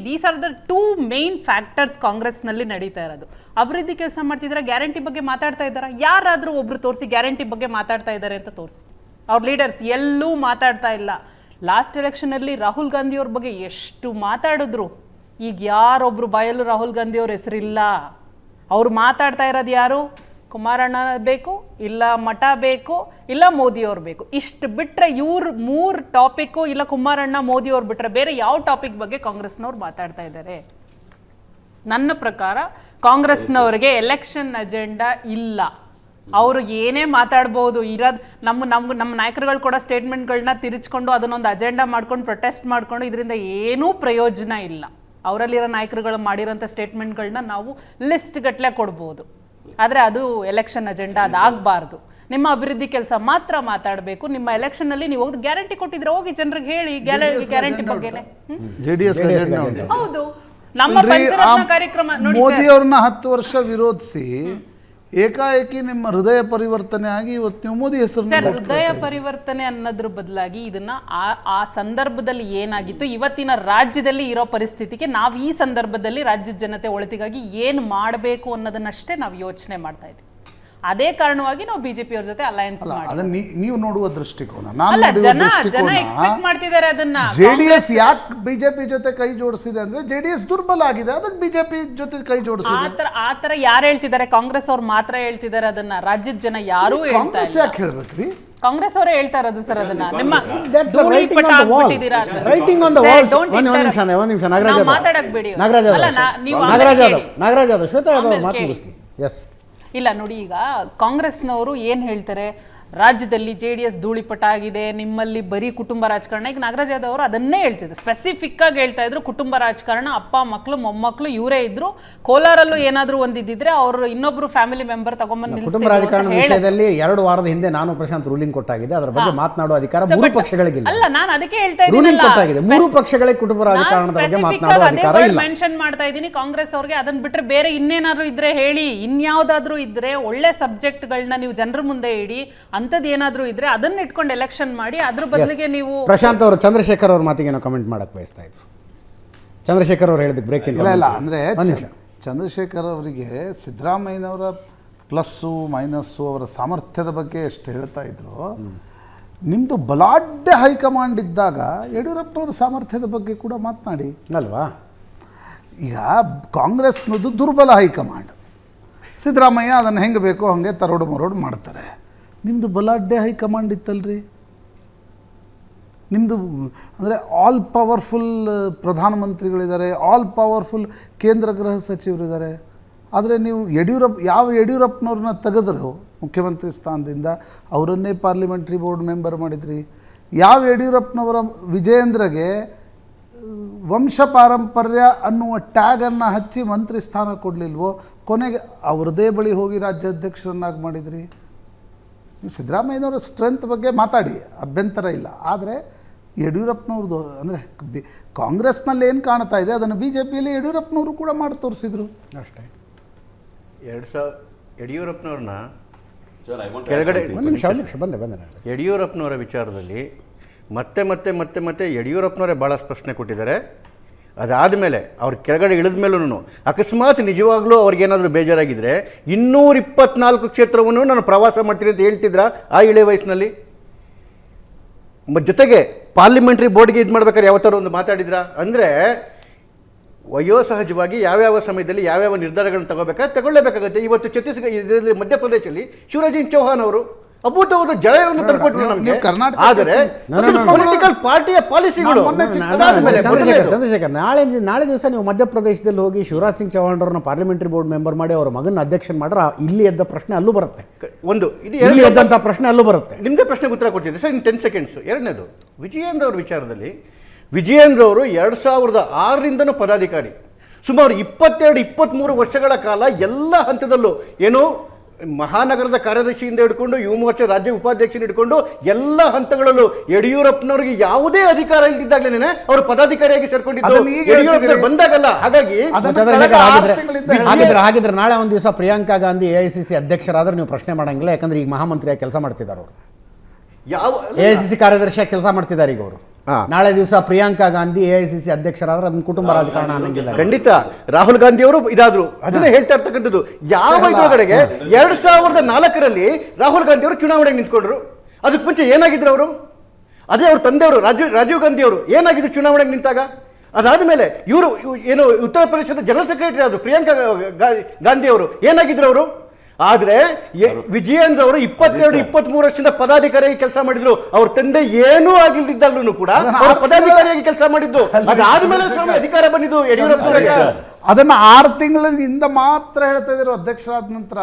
Speaker 10: These are the 2 main factors ಕಾಂಗ್ರೆಸ್ನಲ್ಲಿ ನಡೀತಾ ಇರೋದು. ಅಭಿವೃದ್ಧಿ ಕೆಲಸ ಮಾಡ್ತಿದ್ದೀರಾ, ಗ್ಯಾರಂಟಿ ಬಗ್ಗೆ ಮಾತಾಡ್ತಾ ಇದ್ದಾರಾ? ಯಾರಾದರೂ ಒಬ್ರು ತೋರಿಸಿ ಗ್ಯಾರಂಟಿ ಬಗ್ಗೆ ಮಾತಾಡ್ತಾ ಇದ್ದಾರೆ ಅಂತ ತೋರಿಸಿ. ಅವ್ರ ಲೀಡರ್ಸ್ ಎಲ್ಲೂ ಮಾತಾಡ್ತಾ ಇಲ್ಲ. ಲಾಸ್ಟ್ ಎಲೆಕ್ಷನಲ್ಲಿ ರಾಹುಲ್ ಗಾಂಧಿ ಅವ್ರ ಬಗ್ಗೆ ಎಷ್ಟು ಮಾತಾಡಿದ್ರು, ಈಗ ಯಾರೊಬ್ರು ಬಾಯಲ್ಲೂ ರಾಹುಲ್ ಗಾಂಧಿ ಅವ್ರ ಹೆಸರಿಲ್ಲ. ಅವ್ರು ಮಾತಾಡ್ತಾ ಇರೋದು ಯಾರು? ಕುಮಾರಣ್ಣ ಬೇಕು, ಇಲ್ಲ ಮಠ ಬೇಕು, ಇಲ್ಲ ಮೋದಿ ಅವ್ರು ಬೇಕು, ಇಷ್ಟು ಬಿಟ್ಟರೆ ಇವ್ರು 3 ಟಾಪಿಕ್ಕು, ಇಲ್ಲ ಕುಮಾರಣ್ಣ ಮೋದಿ ಅವ್ರು ಬಿಟ್ಟರೆ ಬೇರೆ ಯಾವ ಟಾಪಿಕ್ ಬಗ್ಗೆ ಕಾಂಗ್ರೆಸ್ನವ್ರು ಮಾತಾಡ್ತಾ ಇದ್ದಾರೆ? ನನ್ನ ಪ್ರಕಾರ ಕಾಂಗ್ರೆಸ್ನವ್ರಿಗೆ ಎಲೆಕ್ಷನ್ ಅಜೆಂಡಾ ಇಲ್ಲ. ಅವರು ಏನೇ ಮಾತಾಡ್ಬೋದು, ಇರೋದು ನಮ್ಮ ನಾಯಕರುಗಳು ಕೂಡ ಸ್ಟೇಟ್ಮೆಂಟ್ಗಳನ್ನ ತಿರುಚ್ಕೊಂಡು ಅದನ್ನೊಂದು ಅಜೆಂಡಾ ಮಾಡ್ಕೊಂಡು ಪ್ರೊಟೆಸ್ಟ್ ಮಾಡ್ಕೊಂಡು ಇದರಿಂದ ಏನೂ ಪ್ರಯೋಜನ ಇಲ್ಲ. ಅವರಲ್ಲಿರೋ ನಾಯಕರುಗಳು ಮಾಡಿರೋಂಥ ಸ್ಟೇಟ್ಮೆಂಟ್ಗಳನ್ನ ನಾವು ಲಿಸ್ಟ್ ಗಟ್ಟಲೆ ಕೊಡ್ಬೋದು, ಆದರೆ ಅದು ಎಲೆಕ್ಷನ್ ಅಜೆಂಡಾ ಅದಾಗಬಾರ್ದು. ನಿಮ್ಮ ಅಭಿವೃದ್ಧಿ ಕೆಲಸ ಮಾತ್ರ ಮಾತಾಡಬೇಕು. ನಿಮ್ಮ ಎಲೆಕ್ಷನ್ನಲ್ಲಿ ನೀವು ಹೋಗಿ ಗ್ಯಾರಂಟಿ ಕೊಟ್ಟಿದ್ರೆ ಹೋಗಿ ಜನರಿಗೆ ಹೇಳಿ ಗ್ಯಾರಂಟಿ ಬಗ್ಗೆನೆ. ಹೌದು, ನಮ್ಮ ಪಂಚರತ್ನ ಕಾರ್ಯಕ್ರಮ ನೋಡಿ,
Speaker 9: ಮೋದಿ ಅವ್ರನ್ನ 10 ವರ್ಷ ವಿರೋಧಿಸಿ ಏಕಾಏಕಿ ನಿಮ್ಮ ಹೃದಯ ಪರಿವರ್ತನೆ ಆಗಿ ಇವತ್ತು ನೀವು ಮೋದಿ ಹೆಸರು.
Speaker 10: ಹೃದಯ ಪರಿವರ್ತನೆ ಅನ್ನೋದ್ರ ಬದಲಾಗಿ ಇದನ್ನ ಆ ಸಂದರ್ಭದಲ್ಲಿ ಏನಾಗಿತ್ತು, ಇವತ್ತಿನ ರಾಜ್ಯದಲ್ಲಿ ಇರೋ ಪರಿಸ್ಥಿತಿಗೆ ನಾವು ಈ ಸಂದರ್ಭದಲ್ಲಿ ರಾಜ್ಯದ ಜನತೆ ಒಳಿತಿಗಾಗಿ ಏನು ಮಾಡಬೇಕು ಅನ್ನೋದನ್ನಷ್ಟೇ ನಾವು ಯೋಚನೆ ಮಾಡ್ತಾ ಇದ್ದೀವಿ. ಅದೇ ಕಾರಣವಾಗಿ ನಾವು ಬಿಜೆಪಿ ಅವ್ರ ಜೊತೆ ಅಲಯನ್ಸ್
Speaker 9: ಮಾಡಿ. ನೀವು ನೋಡುವ ದೃಷ್ಟಿಕೋನ,
Speaker 10: ಜನ ಎಕ್ಸ್ಪೆಕ್ಟ್ ಮಾಡ್ತಿದ್ದಾರೆ ಅದನ್ನ.
Speaker 9: JDS ಯಾಕೆ ಬಿಜೆಪಿ ಜೊತೆ ಕೈ ಜೋಡಿಸಿದೆ ಅಂದ್ರೆ JDS ದುರ್ಬಲ ಆಗಿದೆ, ಅದಕ್ಕೆ ಬಿಜೆಪಿ ಜೊತೆ ಕೈ ಜೋಡಿಸಿದೆ.
Speaker 10: ಆತರ ಯಾರು ಹೇಳ್ತಿದ್ದಾರೆ? ಕಾಂಗ್ರೆಸ್ ಅವ್ರು ಮಾತ್ರ ಹೇಳ್ತಿದ್ದಾರೆ ಅದನ್ನ, ರಾಜ್ಯದ ಜನ ಯಾರು ಹೇಳ್ತಾ ಇಲ್ಲ.
Speaker 9: ಯಾಕೆ ಹೇಳ್ಬೇಕ್ರಿ?
Speaker 10: ಕಾಂಗ್ರೆಸ್ ಅವರೇ ಹೇಳ್ತಾ ಇರೋದು ಸರ್ ಅದನ್ನ. ನಿಮ್ಮ ಮಾತಾಡಕ್ ಬಿಡಿ.
Speaker 1: ನಾಗರಾಜ್ ಶ್ವೇತಾ ಯಾದವ್ ಮಾತು ಮುಗಿಸ್ಲಿ. ಎಸ್
Speaker 10: ಇಲ್ಲ ನೋಡಿ, ಈಗ ಕಾಂಗ್ರೆಸ್ನವರು ಏನು ಹೇಳ್ತಾರೆ, ರಾಜ್ಯದಲ್ಲಿ JDS ಧೂಳಿಪಟ ಆಗಿದೆ, ನಿಮ್ಮಲ್ಲಿ ಬರೀ ಕುಟುಂಬ ರಾಜಕಾರಣ. ಈಗ ನಾಗರಾಜ್ ಯಾದವ್ ಅವರು ಅದನ್ನೇ ಹೇಳ್ತಿದ್ರು, ಸ್ಪೆಸಿಫಿಕ್ ಆಗಿ ಹೇಳ್ತಾ ಇದ್ರು, ಕುಟುಂಬ ರಾಜಕಾರಣ, ಅಪ್ಪ ಮಕ್ಕಳು ಮೊಮ್ಮಕ್ಕಳು ಇವರೇ ಇದ್ರು, ಕೋಲಾರಲ್ಲೂ ಏನಾದ್ರೂ ಒಂದಿದ್ದಿದ್ರೆ ಅವರು ಇನ್ನೊಬ್ರು ಫ್ಯಾಮಿಲಿ ಮೆಂಬರ್ ತಗೊಂಡ್ಬಂದು
Speaker 1: ಕುಟುಂಬ ರಾಜಕಾರಣದ ವಿಷಯದಲ್ಲಿ 2 ವಾರದ ಹಿಂದೆ ನಾನು ಪ್ರಶಾಂತ್ ರೂಲಿಂಗ್ ಕೊಟ್ಟಾಗಿದೆ. ಅದರ ಬಗ್ಗೆ ಮಾತನಾಡುವ ಅಧಿಕಾರ 3 ಪಕ್ಷಗಳಿಗಿಲ್ಲ.
Speaker 10: ಅಲ್ಲ, ನಾನು ಅದಕ್ಕೆ ಹೇಳ್ತಾ
Speaker 1: ರೂಲಿಂಗ್ ಕೊಟ್ಟಾಗಿದೆ, 3 ಪಕ್ಷಗಳಿಗೆ ಕುಟುಂಬ ರಾಜಕಾರಣದ ಬಗ್ಗೆ ಮಾತನಾಡುವ ಅಧಿಕಾರ ಇಲ್ಲ.
Speaker 10: ಮೆನ್ಷನ್ ಮಾಡ್ತಾ ಇದ್ದೀನಿ ಕಾಂಗ್ರೆಸ್ ಅವ್ರಿಗೆ. ಅದನ್ನ ಬಿಟ್ರೆ ಬೇರೆ ಇನ್ನೇನಾದ್ರೂ ಇದ್ರೆ ಹೇಳಿ, ಇನ್ಯಾವುದಾದ್ರೂ ಇದ್ರೆ ಒಳ್ಳೆ ಸಬ್ಜೆಕ್ಟ್ಗಳನ್ನ ನೀವು ಜನರ ಮುಂದೆ ಇಡಿ. ಅಂಥದ್ದು ಏನಾದ್ರೂ ಇದ್ರೆ ಅದನ್ನ ಇಟ್ಕೊಂಡು ಎಲೆಕ್ಷನ್ ಮಾಡಿ, ಅದ್ರ ಬದಲಿಗೆ ನೀವು.
Speaker 1: ಪ್ರಶಾಂತ್ ಅವರು ಚಂದ್ರಶೇಖರ್ ಅವ್ರ ಮಾತಿಗೆ ನಾವು ಕಮೆಂಟ್ ಮಾಡಕ್ ಬಯಸ್ತಾ ಇದ್ರು. ಚಂದ್ರಶೇಖರ್ ಅವರು ಹೇಳಿದ ಬ್ರೇಕ್
Speaker 9: ಇಲ್ಲ ಅಂದರೆ ಚಂದ್ರಶೇಖರ್ ಅವರಿಗೆ ಸಿದ್ದರಾಮಯ್ಯನವರ ಪ್ಲಸ್ಸು ಮೈನಸ್ಸು ಅವರ ಸಾಮರ್ಥ್ಯದ ಬಗ್ಗೆ ಎಷ್ಟು ಹೇಳ್ತಾ ಇದ್ರು, ನಿಮ್ಮದು ಬಲಾಢ್ಯ ಹೈಕಮಾಂಡ್ ಇದ್ದಾಗ ಯಡಿಯೂರಪ್ಪನವರ ಸಾಮರ್ಥ್ಯದ ಬಗ್ಗೆ ಕೂಡ ಮಾತನಾಡಿ
Speaker 1: ಅಲ್ವಾ.
Speaker 9: ಈಗ ಕಾಂಗ್ರೆಸ್ನದು ದುರ್ಬಲ ಹೈಕಮಾಂಡ್, ಸಿದ್ದರಾಮಯ್ಯ ಅದನ್ನು ಹೆಂಗೆ ಬೇಕೋ ಹಾಗೆ ತರೋಡು ಮರೋಡು ಮಾಡ್ತಾರೆ. ನಿಮ್ಮದು ಬಲಾಢ್ಯ ಹೈಕಮಾಂಡ್ ಇತ್ತಲ್ರಿ, ನಿಮ್ಮದು ಅಂದರೆ ಆಲ್ ಪವರ್ಫುಲ್ ಪ್ರಧಾನಮಂತ್ರಿಗಳಿದ್ದಾರೆ, ಆಲ್ ಪವರ್ಫುಲ್ ಕೇಂದ್ರ ಗೃಹ ಸಚಿವರಿದ್ದಾರೆ. ಆದರೆ ನೀವು ಯಡಿಯೂರಪ್ಪನವ್ರನ್ನ ತೆಗೆದ್ರು ಮುಖ್ಯಮಂತ್ರಿ ಸ್ಥಾನದಿಂದ, ಅವರನ್ನೇ ಪಾರ್ಲಿಮೆಂಟ್ರಿ ಬೋರ್ಡ್ ಮೆಂಬರ್ ಮಾಡಿದ್ರಿ. ಯಡಿಯೂರಪ್ಪನವರ ವಿಜಯೇಂದ್ರಗೆ ವಂಶ ಪಾರಂಪರ್ಯ ಅನ್ನುವ ಟ್ಯಾಗನ್ನು ಹಚ್ಚಿ ಮಂತ್ರಿ ಸ್ಥಾನ ಕೊಡಲಿಲ್ವೋ, ಕೊನೆಗೆ ಅವ್ರದ್ದೇ ಬಳಿ ಹೋಗಿ ರಾಜ್ಯಾಧ್ಯಕ್ಷರನ್ನಾಗಿ ಮಾಡಿದ್ರಿ. ನೀವು ಸಿದ್ದರಾಮಯ್ಯನವರ ಸ್ಟ್ರೆಂತ್ ಬಗ್ಗೆ ಮಾತಾಡಿ, ಅಭ್ಯಂತರ ಇಲ್ಲ. ಆದರೆ ಯಡಿಯೂರಪ್ಪನವ್ರದ್ದು ಅಂದರೆ ಕಾಂಗ್ರೆಸ್ನಲ್ಲಿ ಏನು ಕಾಣ್ತಾ ಇದೆ ಅದನ್ನು BJPಯಲ್ಲಿ ಯಡಿಯೂರಪ್ಪನವರು ಕೂಡ ಮಾಡಿ ತೋರಿಸಿದ್ರು
Speaker 1: ಅಷ್ಟೇ.
Speaker 8: ಯಡಿಯೂರಪ್ಪನವ್ರನ್ನ ಕೆಳಗಡೆ
Speaker 1: ಬಂದೆ
Speaker 8: ಯಡಿಯೂರಪ್ಪನವರ ವಿಚಾರದಲ್ಲಿ ಮತ್ತೆ ಮತ್ತೆ ಮತ್ತೆ ಮತ್ತೆ ಯಡಿಯೂರಪ್ಪನವರೇ ಭಾಳ ಪ್ರಶ್ನೆ ಕೊಟ್ಟಿದ್ದಾರೆ. ಅದಾದಮೇಲೆ ಅವ್ರ ಕೆಳಗಡೆ ಇಳಿದ ಮೇಲೂ ಅಕಸ್ಮಾತ್ ನಿಜವಾಗ್ಲೂ ಅವ್ರಿಗೇನಾದರೂ ಬೇಜಾರಾಗಿದ್ದರೆ 224 ಕ್ಷೇತ್ರವನ್ನು ನಾನು ಪ್ರವಾಸ ಮಾಡ್ತೀನಿ ಅಂತ ಹೇಳ್ತಿದ್ರ ಆ ಇಳೆ ವಯಸ್ಸಿನಲ್ಲಿ. ಜೊತೆಗೆ ಪಾರ್ಲಿಮೆಂಟ್ರಿ ಬೋರ್ಡ್ಗೆ ಇದು ಮಾಡ್ಬೇಕಾದ್ರೆ ಯಾವ ಥರ ಒಂದು ಮಾತಾಡಿದ್ರ ಅಂದರೆ, ವಯೋಸಹಜವಾಗಿ ಯಾವ್ಯಾವ ಸಮಯದಲ್ಲಿ ಯಾವ್ಯಾವ ನಿರ್ಧಾರಗಳನ್ನು ತಗೊಳ್ಳೇಬೇಕಾಗುತ್ತೆ. ಇವತ್ತು ಛತ್ತೀಸ್ಗಢ ಮಧ್ಯಪ್ರದೇಶದಲ್ಲಿ ಶಿವರಾಜ್ ಸಿಂಗ್ ಚೌಹಾಣ್ ಅವರು ಅಭೂತವಾದ ಜಯವನ್ನು ತಂದುಕೊಟ್ರು ನಮಗೆ. ಆದರೆ ಪೊಲಿಟಿಕಲ್ ಪಾರ್ಟಿಯ ಪಾಲಿಸಿಗಳು.
Speaker 1: ಚಂದ್ರಶೇಖರ್, ನಾಳೆ ದಿವಸ ನೀವು ಮಧ್ಯಪ್ರದೇಶದಲ್ಲಿ ಹೋಗಿ ಶಿವರಾಜ್ ಸಿಂಗ್ ಚೌಹಾಣ್ ಅವ್ರನ್ನ ಪಾರ್ಲಿಮೆಂಟರಿ ಬೋರ್ಡ್ ಮೆಂಬರ್ ಮಾಡಿ ಅವರ ಮಗನ ಅಧ್ಯಕ್ಷನ್ ಮಾಡ್ರೆ ಇಲ್ಲಿ ಎದ್ದ ಪ್ರಶ್ನೆ ಅಲ್ಲೂ ಬರುತ್ತೆ. ಇಲ್ಲಿ ಎದ್ದಂಥ ಪ್ರಶ್ನೆ ಅಲ್ಲೂ ಬರುತ್ತೆ.
Speaker 8: ನಿಮ್ದೇ ಪ್ರಶ್ನೆಗೆ ಉತ್ತರ ಕೊಟ್ಟಿದ್ದೆ ಸರ್ ಇನ್ 10 ಸೆಕೆಂಡ್ಸ್. ಎರಡನೇದು ವಿಜಯೇಂದ್ರ ಅವ್ರ ವಿಚಾರದಲ್ಲಿ, ವಿಜಯೇಂದ್ರ ಅವರು 2006ರಿಂದನೂ ಪದಾಧಿಕಾರಿ, ಸುಮಾರು 22-23 ವರ್ಷಗಳ ಕಾಲ ಎಲ್ಲ ಹಂತದಲ್ಲೂ ಏನು ಮಹಾನಗರದ ಕಾರ್ಯದರ್ಶಿಯಿಂದ ಹಿಡ್ಕೊಂಡು ಯುವ ಮೋರ್ಚಾ ರಾಜ್ಯ ಉಪಾಧ್ಯಕ್ಷನ ಹಿಡ್ಕೊಂಡು ಎಲ್ಲ ಹಂತಗಳಲ್ಲೂ ಯಡಿಯೂರಪ್ಪನವರಿಗೆ ಯಾವುದೇ ಅಧಿಕಾರ ಇಲ್ದಿದ್ದಾಗಲೇ ಅವರು ಪದಾಧಿಕಾರಿಯಾಗಿ ಸೇರ್ಕೊಂಡಿದ್ದು ಬಂದಾಗಲ್ಲ. ಹಾಗಾಗಿ
Speaker 1: ಹಾಗಿದ್ರೆ ನಾಳೆ ಒಂದು ದಿವಸ ಪ್ರಿಯಾಂಕಾ ಗಾಂಧಿ AICC ಅಧ್ಯಕ್ಷರಾದ್ರೆ ನೀವು ಪ್ರಶ್ನೆ ಮಾಡಂಗಿಲ್ಲ, ಯಾಕಂದ್ರೆ ಈಗ ಮಹಾಮಂತ್ರಿಯಾಗಿ ಕೆಲಸ ಮಾಡ್ತಿದ್ದಾರೆ ಅವರು.
Speaker 8: ಯಾವ
Speaker 1: AICC ಕಾರ್ಯದರ್ಶಿಯಾಗಿ ಕೆಲಸ ಮಾಡ್ತಿದ್ದಾರೆ ಈಗ ಅವರು. ನಾಳೆ ದಿವಸ ಪ್ರಿಯಾಂಕಾ ಗಾಂಧಿ AICC ಅಧ್ಯಕ್ಷರಾದ್ರೆ ಅದನ್ನ ಕುಟುಂಬ ರಾಜಕಾರಣ ಅನ್ನಂಗಿಲ್ಲ.
Speaker 8: ಖಂಡಿತ ರಾಹುಲ್ ಗಾಂಧಿ ಅವರು ಇದಾದ್ರು, ಅದನ್ನೇ ಹೇಳ್ತಾ ಇರ್ತಕ್ಕಂಥದ್ದು. ಯಾವ ಇದರೊಳಗಡೆಗೆ 2004ರಲ್ಲಿ ರಾಹುಲ್ ಗಾಂಧಿ ಅವರು ಚುನಾವಣೆಗೆ ನಿಂತ್ಕೊಂಡ್ರು. ಅದಕ್ಕೆ ಮುಂಚೆ ಏನಾಗಿದ್ರು ಅವರು? ಅದೇ ಅವ್ರ ತಂದೆಯವರು ರಾಜೀವ್ ಗಾಂಧಿ ಅವರು ಏನಾಗಿದ್ರು ಚುನಾವಣೆಗೆ ನಿಂತಾಗ. ಅದಾದ್ಮೇಲೆ ಇವರು ಏನು ಉತ್ತರ ಪ್ರದೇಶದ ಜನರಲ್ ಸೆಕ್ರೆಟರಿ ಆದ್ರು ಪ್ರಿಯಾಂಕಾ ಗಾಂಧಿ ಅವರು ಏನಾಗಿದ್ರು ಅವರು. ಆದ್ರೆ ವಿಜಯೇಂದ್ರ ಅವರು 22-23 ವರ್ಷದಿಂದ ಪದಾಧಿಕಾರಿಯಾಗಿ ಕೆಲಸ ಮಾಡಿದ್ರು. ಅವ್ರ ತಂದೆ ಏನೂ ಆಗಿಲ್ದಿದ್ದಾಗ್ಲೂ ಕೂಡ ಅವರು ಪದಾಧಿಕಾರಿಯಾಗಿ ಕೆಲಸ ಮಾಡಿದ್ದು. ಅದಾದ್ಮೇಲೆ ಅಧಿಕಾರ ಬಂದಿದ್ದು ಯಡಿಯೂರಪ್ಪ.
Speaker 9: ಅದನ್ನ 6 ತಿಂಗಳಿಂದ ಮಾತ್ರ ಹೇಳ್ತಾ ಇದ್ರು ಅಧ್ಯಕ್ಷರಾದ ನಂತರ.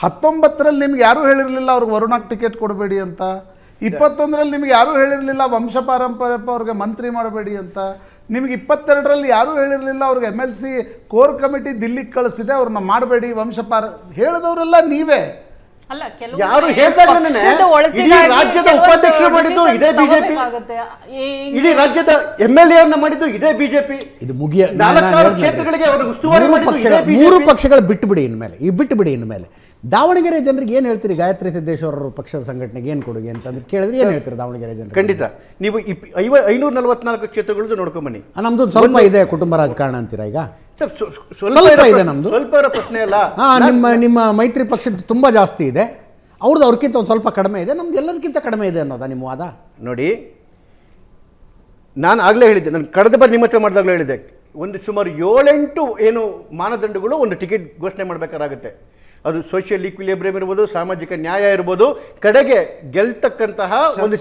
Speaker 9: 19ರಲ್ಲಿ ನಿಮ್ಗೆ ಯಾರೂ ಹೇಳಿರಲಿಲ್ಲ ಅವ್ರಿಗೆ ವರುಣಾಗ್ ಟಿಕೆಟ್ ಕೊಡಬೇಡಿ ಅಂತ. 21ರಲ್ಲಿ ನಿಮ್ಗೆ ಯಾರೂ ಹೇಳಿರಲಿಲ್ಲ ವಂಶ ಪಾರಂಪರ್ಯಪ್ಪ ಅವ್ರಿಗೆ ಮಂತ್ರಿ ಮಾಡಬೇಡಿ ಅಂತ. ನಿಮಗೆ 22ರಲ್ಲಿ ಯಾರೂ ಹೇಳಿರಲಿಲ್ಲ ಅವ್ರಿಗೆ MLC ಕೋರ್ ಕಮಿಟಿ ದಿಲ್ಲಿಗೆ ಕಳಿಸಿದೆ, ಅವ್ರನ್ನ ಮಾಡಬೇಡಿ ವಂಶಪಾರ ಹೇಳಿದವರೆಲ್ಲ ನೀವೇ.
Speaker 8: ಯಾರು ರಾಜ್ಯದ ಉಪಾಧ್ಯಕ್ಷರು ಮಾಡಿದ್ದು ಇದೇ ಬಿಜೆಪಿ, ಇಡೀ ರಾಜ್ಯದ MLA ಮಾಡಿದ್ದು ಇದೇ ಬಿಜೆಪಿ.
Speaker 1: ಇದು ಮುಗಿಯ
Speaker 8: ಕ್ಷೇತ್ರಗಳಿಗೆ ಅವರು ಉಸ್ತುವಾರಿ
Speaker 1: 3 ಪಕ್ಷಗಳು ಬಿಟ್ಟುಬಿಡಿ ಇನ್ಮೇಲೆ. ಈ ಬಿಟ್ಟುಬಿಡಿ ಇನ್ಮೇಲೆ ದಾವಣಗೆರೆ ಜನರಿಗೆ ಏನು ಹೇಳ್ತೀರಿ? ಗಾಯತ್ರಿ ಸಿದ್ದೇಶ್ವರ ಪಕ್ಷದ ಸಂಘಟನೆಗೆ ಏನು ಕೊಡುಗೆ ಅಂತಂದ್ರೆ ಕೇಳಿದ್ರೆ ಏನು ಹೇಳ್ತೀರಿ ದಾವಣಗೆರೆ ಜನರಿಗೆ?
Speaker 8: ಖಂಡಿತ ನೀವು 544 ಕ್ಷೇತ್ರಗಳು ನೋಡ್ಕೊಂಬನ್ನಿ.
Speaker 1: ನಮ್ದು ಸ್ವಲ್ಪ ಇದೆ ಕುಟುಂಬ ರಾಜಕಾರಣ ಅಂತೀರಾ ಈಗ?
Speaker 8: ಸ್ವಲ್ಪ ಇದೆ ನಮ್ದು, ಸ್ವಲ್ಪ ಪ್ರಶ್ನೆ ಅಲ್ಲ.
Speaker 1: ನಿಮ್ಮ ಮೈತ್ರಿ ಪಕ್ಷದ ತುಂಬಾ ಜಾಸ್ತಿ ಇದೆ, ಅವ್ರದ್ದು ಅವ್ರಕ್ಕಿಂತ ಒಂದು ಸ್ವಲ್ಪ ಕಡಿಮೆ ಇದೆ, ನಮ್ದು ಎಲ್ಲದಕ್ಕಿಂತ ಕಡಿಮೆ ಇದೆ ಅನ್ನೋದಾ ನಿಮ್ಮ ವಾದ?
Speaker 8: ನೋಡಿ, ನಾನು ಆಗಲೇ ಹೇಳಿದ್ದೆ, ನಾನು ಕಳೆದ ಬಾರಿ ನಿಮ್ಮ ಹತ್ರ ಮಾಡಿದಾಗಲೂ ಹೇಳಿದ್ದೆ, ಒಂದು ಸುಮಾರು 7-8 ಏನು ಮಾನದಂಡಗಳು ಒಂದು ಟಿಕೆಟ್ ಘೋಷಣೆ ಮಾಡಬೇಕಾಗುತ್ತೆ. ಅದು ಸೋಷಿಯಲ್ ಈಕ್ವಿಲಿಬ್ರಿಯಂ ಇರ್ಬೋದು, ಸಾಮಾಜಿಕ ನ್ಯಾಯ ಇರ್ಬೋದು, ಕಡೆಗೆ ಗೆಲ್ತಕ್ಕಂತಹ ಒಂದು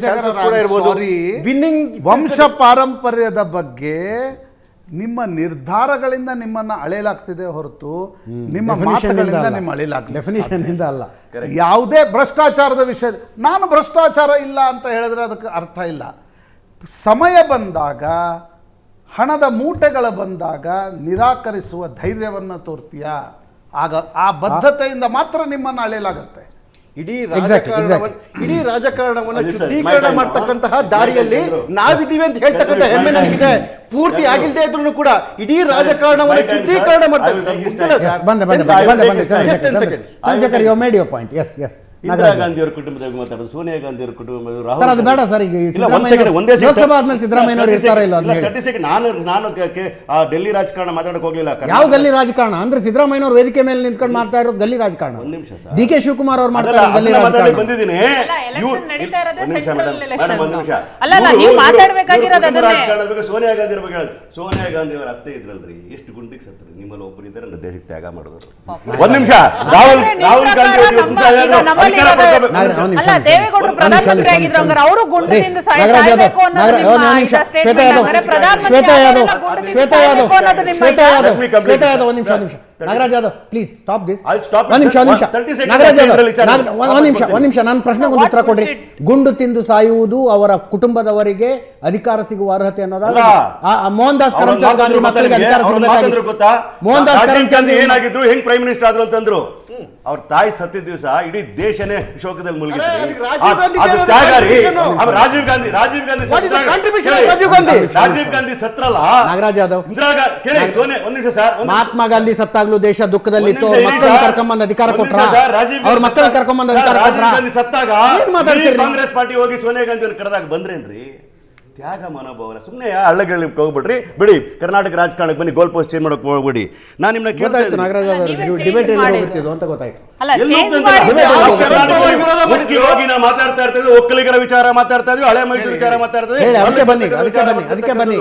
Speaker 9: ವಿನ್ನಿಂಗ್ ವಂಶ ಪಾರಂಪರ್ಯದ ಬಗ್ಗೆ ನಿಮ್ಮ ನಿರ್ಧಾರಗಳಿಂದ ನಿಮ್ಮನ್ನು ಅಳೆಯಲಾಗ್ತಿದೆ ಹೊರತು ನಿಮ್ಮ
Speaker 1: Definition ಇಂದ
Speaker 9: ಮಾತುಗಳಿಂದ
Speaker 1: ಅಲ್ಲ.
Speaker 9: ನಿಮ್ಮ ಅಳೆಯಲಾಗ್ತಿದೆ.
Speaker 1: Definition ಇಂದ ಅಲ್ಲ.
Speaker 9: ಯಾವುದೇ ಭ್ರಷ್ಟಾಚಾರದ ವಿಷಯ ನಾನು ಭ್ರಷ್ಟಾಚಾರ ಇಲ್ಲ ಅಂತ ಹೇಳಿದ್ರೆ ಅದಕ್ಕೆ ಅರ್ಥ ಇಲ್ಲ. ಸಮಯ ಬಂದಾಗ ಹಣದ ಮೂಟೆಗಳ ಬಂದಾಗ ನಿರಾಕರಿಸುವ ಧೈರ್ಯವನ್ನು ತೋರ್ತೀಯಾ, ಆಗ ಆ ಬದ್ಧತೆಯಿಂದ ಮಾತ್ರ ನಿಮ್ಮನ್ನು ಅಳೆಯಲಾಗುತ್ತೆ.
Speaker 8: ಇಡೀ ರಾಜಕಾರಣವನ್ನು
Speaker 7: ಅದೇ ಸರ್,
Speaker 8: ಶುದ್ಧೀಕರಣ
Speaker 7: my time.
Speaker 8: ಮಾಡ್ತಕ್ಕಂತಹ ದಾರಿಯಲ್ಲಿ ನಾವಿದ್ದೀವಿ ಅಂತ ಹೇಳ್ತಕ್ಕಂಥ ಹೆಮ್ಮೆ ನನಗಿದೆ. ಪೂರ್ತಿ ಆಗಿಲ್ಲದೆ ಇದ್ರೂ ಕೂಡ ಇಡೀ ರಾಜಕಾರಣವನ್ನು ಶುದ್ಧೀಕರಣ
Speaker 1: Yes, ಬಂದೆ Chandrashekhar, you made your point. Yes.
Speaker 7: Indira ಗಾಂಧಿಯವರ ಕುಟುಂಬದ ಬಗ್ಗೆ ಮಾತಾಡೋದು, ಸೋನಿಯಾ ಗಾಂಧಿಯವರ ಕುಟುಂಬ,
Speaker 1: ಸರ್ ಅದು ಬೇಡ ಸರ್. ಈಗ ಲೋಕಸಭಾ ಆದ್ಮೇಲೆ ಸಿದ್ದರಾಮಯ್ಯನವರು ಇರ್ತಾರ ಇಲ್ಲ ಅಂತ ಹೇಳಿ.
Speaker 7: ನಾನು ಡೆಲ್ಲಿ ರಾಜಕಾರಣ ಮಾತಾಡಕ್ ಹೋಗ್ಲಿಲ್ಲ.
Speaker 1: ಯಾವ ಗಲ್ಲಿ ರಾಜಕಾರಣ ಅಂದ್ರೆ ಸಿದ್ದರಾಮಯ್ಯನವರು ವೇದಿಕೆ ಮೇಲೆ ನಿಂತ್ಕೊಂಡು ಮಾಡ್ತಾ ಇರೋದು ಗಲ್ಲಿ ರಾಜಕಾರಣ.
Speaker 7: ಒಂದ್ ನಿಮಿಷ ಸರ್,
Speaker 1: ಡಿ ಕೆ ಶಿವಕುಮಾರ್ ಅವ್ರು ಮಾಡ್ತಾ ಇರೋದು ಗಲ್ಲಿ ರಾಜಕಾರಣ.
Speaker 7: ಬಂದಿದ್ದೀನಿ. ಸೋನಿಯಾ ಗಾಂಧಿ ಬಗ್ಗೆ ಹೇಳೋದು, ಸೋನಿಯಾ ಗಾಂಧಿ ಅವರ ಅತ್ತೆ ಇದ್ರಲ್ರಿ, ಎಷ್ಟು ಗುಂಡಿಗೆ ಸತ್ರು, ನಿಮ್ಮಲ್ಲಿ ಒಬ್ಬರು ಇದ್ದಾರೆ ನನ್ನ ದೇಶಕ್ಕೆ ತ್ಯಾಗ ಮಾಡಿದ್ರು. ಒಂದ್ ನಿಮಿಷ, ರಾಹುಲ್ ಗಾಂಧಿ
Speaker 10: ದೇವೇಗೌಡರು ಪ್ರಧಾನಮಂತ್ರಿ ಆಗಿದ್ರು, ಹಂಗಾರೆ ಅವರು ಗುಂಡಿನಿಂದ ಸಾಯ್ಬೇಕು ಅನ್ನೋದು ನಿಮ್ಮ statement. ಹಂಗಾರೆ ಪ್ರಧಾನಮಂತ್ರಿ
Speaker 1: ಶ್ವೇತಾ ಯಾದವ್, ಒಂದ್ ನಿಮಿಷ. Nagaraj Yadav, please stop this. ಒಂದ್ ನಿಮಿಷ. ನಾಗರಾಜ್ ಯಾದವ್, ಒಂದ್ ನಿಮಿಷ. ನನ್ನ ಪ್ರಶ್ನೆಗೆ ಒಂದು ಉತ್ತರ ಕೊಡ್ರಿ. ಗುಂಡು ತಿಂದು ಸಾಯುವುದು ಅವರ ಕುಟುಂಬದವರಿಗೆ ಅಧಿಕಾರ ಸಿಗುವ ಅರ್ಹತೆ ಅನ್ನೋದಲ್ಲ. ಮೋಹನ್ ದಾಸ್ ಕರಮ್ಚಂದ್ ಗಾಂಧಿ ಮಕ್ಕಳಿಗೆ ಅಧಿಕಾರ ಸಿಗಬೇಕಾಗಿತ್ತು.
Speaker 7: ಗೊತ್ತಾ,
Speaker 1: ಮೋಹನ್ ದಾಸ್ ಕರಮ್ಚಂದ್
Speaker 7: ಏನಾಗಿದ್ರು, ಹೆಂಗ್ ಪ್ರೈಮ್ ಮಿನಿಸ್ಟರ್ ಆದ್ರು ಅಂತಂದ್ರು. ಅವ್ರ ತಾಯಿ ಸತ್ತಿದ ದಿವಸ ಇಡೀ ದೇಶನೇ ಶೋಕದಲ್ಲಿ ಮುಳುಗಿದ್ರಿ. ಅದು ತ್ಯಾಗ ರೀ. ರಾಜೀವ್ ಗಾಂಧಿ ಸತ್ರಲ್ಲ.
Speaker 1: ನಾಗರಾಜ್ ಯಾದವ್,
Speaker 7: ಒಂದ್ ನಿಮಿಷ ಸರ್,
Speaker 1: ಮಹಾತ್ಮ ಗಾಂಧಿ ಸತ್ತಾಗ್ಲೂ ದೇಶ ದುಃಖದಲ್ಲಿತ್ತು. ಅವ್ರ ಮಕ್ಕಳನ್ನ ಕರ್ಕೊಂಬಂದ್ ಅಧಿಕಾರ ಕೊಟ್ರ, ಅವ್ರ ಮಕ್ಕಳನ್ನ ಕರ್ಕೊಂಬಂದ್ ಅಧಿಕಾರ ಕೊಟ್ರ.
Speaker 7: ಗಾಂಧಿ ಸತ್ತಾಗ
Speaker 1: ಏನ್ ಮಾತಾಡ್ತೀರಿ?
Speaker 7: ಕಾಂಗ್ರೆಸ್ ಪಾರ್ಟಿ ಹೋಗಿ ಸೋನಿಯಾ ಗಾಂಧಿ ಅವ್ರು ಕರೆದಾಗ ಬಂದ್ರೇನ್ರಿ? ತ್ಯಾಗ ಮನೋಭಾವನ ಸುಮ್ಮನೆ ಹಳ್ಳಗಳಿಗೆ ಹೋಗ್ಬಿಡ್ರಿ. ಬಿಡಿ, ಕರ್ನಾಟಕ ರಾಜಕಾರಣಕ್ಕೆ ಬನ್ನಿ, ಗೋಲ್ ಪೋಸ್ಟ್ ಚೇಂಜ್ ಮಾಡಕ್ ಹೋಗ್ಬಿಡಿ. ನಾನು ನಿಮ್ನ
Speaker 1: ಗೊತ್ತಾಯ್ತು ನಾಗರಾಜ್ ಅವರು ಡಿಬೇಟ್ ಎಲ್ಲಿ ಹೋಗುತ್ತಿದ್ದು ಅಂತ ಗೊತ್ತಾಯ್ತು.
Speaker 7: ಮುಖ್ಯವಾಗಿ ನಾವು ಮಾತಾಡ್ತಾ ಇರ್ತೇವೆ, ಒಕ್ಕಲಿಗರ ವಿಚಾರ ಮಾತಾಡ್ತಾ ಇದೀವಿ, ಹಳೆ ಮೈಸೂರು ವಿಚಾರ ಮಾತಾಡ್ತಾ ಇದೀವಿ.
Speaker 1: ಅದಕ್ಕೆ ಬನ್ನಿ.